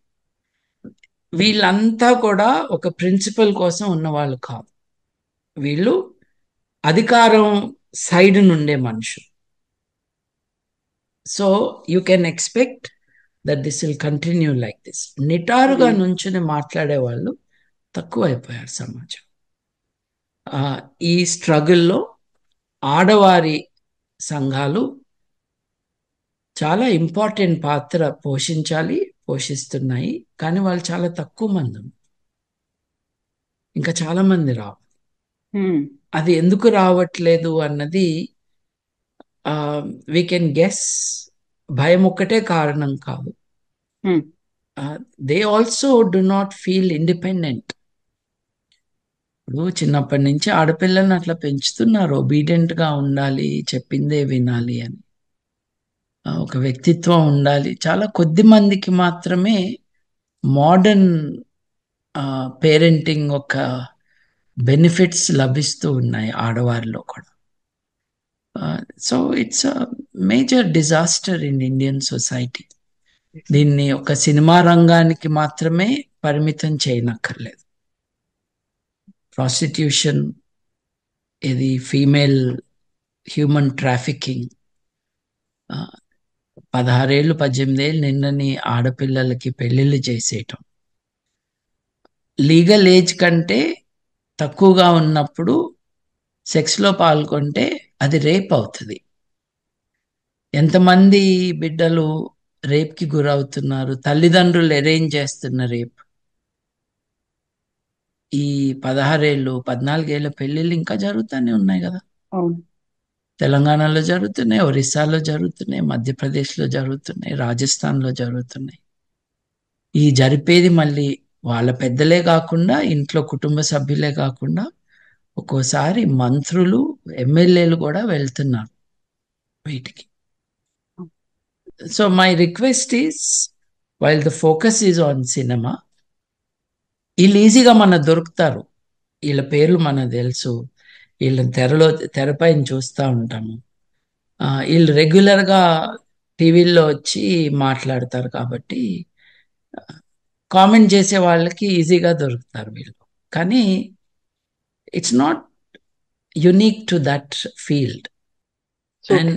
వీళ్ళంతా కూడా ఒక ప్రిన్సిపల్ కోసం ఉన్నవాళ్ళు కాదు. వీళ్ళు అధికారం సైడ్ నుండే మనుషులు. So you can expect that this will continue like this. నిటారుగా నుంచుని మాట్లాడే వాళ్ళు తక్కువైపోయారు సమాజం. ఈ స్ట్రగుల్లో ఆడవారి సంఘాలు చాలా ఇంపార్టెంట్ పాత్ర పోషిస్తున్నాయి. కానీ వాళ్ళు చాలా తక్కువ మంది, ఇంకా చాలా మంది రావు. అది ఎందుకు రావట్లేదు అన్నది వీ కెన్ గెస్. భయం ఒక్కటే కారణం కాదు. They also do not feel independent. ఇప్పుడు చిన్నప్పటి నుంచి ఆడపిల్లల్ని అట్లా పెంచుతున్నారు, ఒబీడియంట్ గా ఉండాలి, చెప్పిందే వినాలి అని. ఒక వ్యక్తిత్వం ఉండాలి. చాలా కొద్ది మందికి మాత్రమే మోడర్న్ పేరెంటింగ్ ఒక బెనిఫిట్స్ లభిస్తూ ఉన్నాయి ఆడవారిలో కూడా. So it's major disaster in Indian society. దీన్ని ఒక సినిమా రంగానికి మాత్రమే పరిమితం చేయనక్కర్లేదు. ప్రాస్టిట్యూషన్, ఇది ఫీమేల్ హ్యూమన్ ట్రాఫికింగ్, 16 ఏళ్ళు 18 ఏళ్ళు నిన్నని ఆడపిల్లలకి పెళ్లిళ్ళు చేసేయటం, లీగల్ ఏజ్ కంటే తక్కువగా ఉన్నప్పుడు సెక్స్లో పాల్గొంటే అది రేప్ అవుతుంది. ఎంతమంది బిడ్డలు రేప్కి గురవుతున్నారు, తల్లిదండ్రులు అరేంజ్ చేస్తున్న రేప్. ఈ 16 ఏళ్ళు 14 ఏళ్ళ పెళ్లిళ్ళు ఇంకా జరుగుతూనే ఉన్నాయి కదా. తెలంగాణలో జరుగుతున్నాయి, ఒరిస్సాలో జరుగుతున్నాయి, మధ్యప్రదేశ్లో జరుగుతున్నాయి, రాజస్థాన్లో జరుగుతున్నాయి. ఈ జరిపేది మళ్ళీ వాళ్ళ పెద్దలే కాకుండా ఇంట్లో కుటుంబ సభ్యులే కాకుండా ఒక్కోసారి మంత్రులు, ఎమ్మెల్యేలు కూడా వెళ్తున్నారు వీటికి. So my request is, while the focus is on cinema, వీళ్ళు ఈజీగా మనకు దొరుకుతారు. వీళ్ళ పేర్లు మనకు తెలుసు, వీళ్ళని తెరపైన చూస్తూ ఉంటాము. వీళ్ళు రెగ్యులర్గా టీవీల్లో వచ్చి మాట్లాడతారు కాబట్టి కామెంట్ చేసే వాళ్ళకి ఈజీగా దొరుకుతారు వీళ్ళు. కానీ it's not unique to that field. And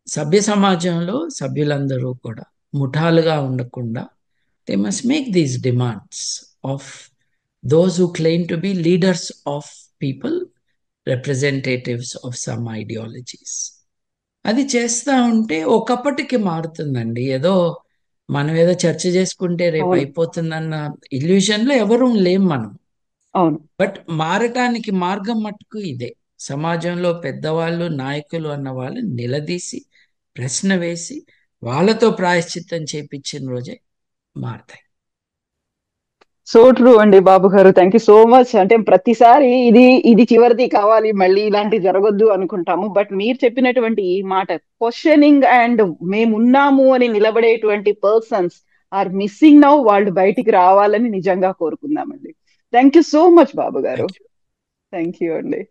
సభ్య సమాజంలో సభ్యులందరూ కూడా ముఠాలుగా ఉండకుండా they must make these demands of those who claim to be leaders of people, representatives of some ideologies. అది చేస్తూ ఉంటే ఒకప్పటికి మారుతుందండి. మనం ఏదో చర్చ చేసుకుంటే రేపు అయిపోతుందన్న ఇల్యూషన్లో ఎవరూ లేం మనం. బట్ మారటానికి మార్గం మట్టుకు ఇదే. సమాజంలో పెద్దవాళ్ళు, నాయకులు అన్న వాళ్ళు నిలదీసి ప్రశ్న వేసి వాళ్ళతో ప్రాయశ్చిత్తం చేపించిన రోజే మారుతాయి. సో ట్రూ అండి బాబు గారు, థ్యాంక్ యూ సో మచ్. అంటే ప్రతిసారి ఇది చివరిది కావాలి, మళ్ళీ ఇలాంటి జరగొద్దు అనుకుంటాము. బట్ మీరు చెప్పినటువంటి ఈ మాట, క్వశ్చనింగ్ అండ్ మేమున్నాము అని నిలబడేటువంటి పర్సన్స్ ఆర్ మిస్సింగ్ నౌ. వాళ్ళు బయటికి రావాలని నిజంగా కోరుకుందామండి. థ్యాంక్ యూ సో మచ్ బాబు గారు. థ్యాంక్ యూ అండి.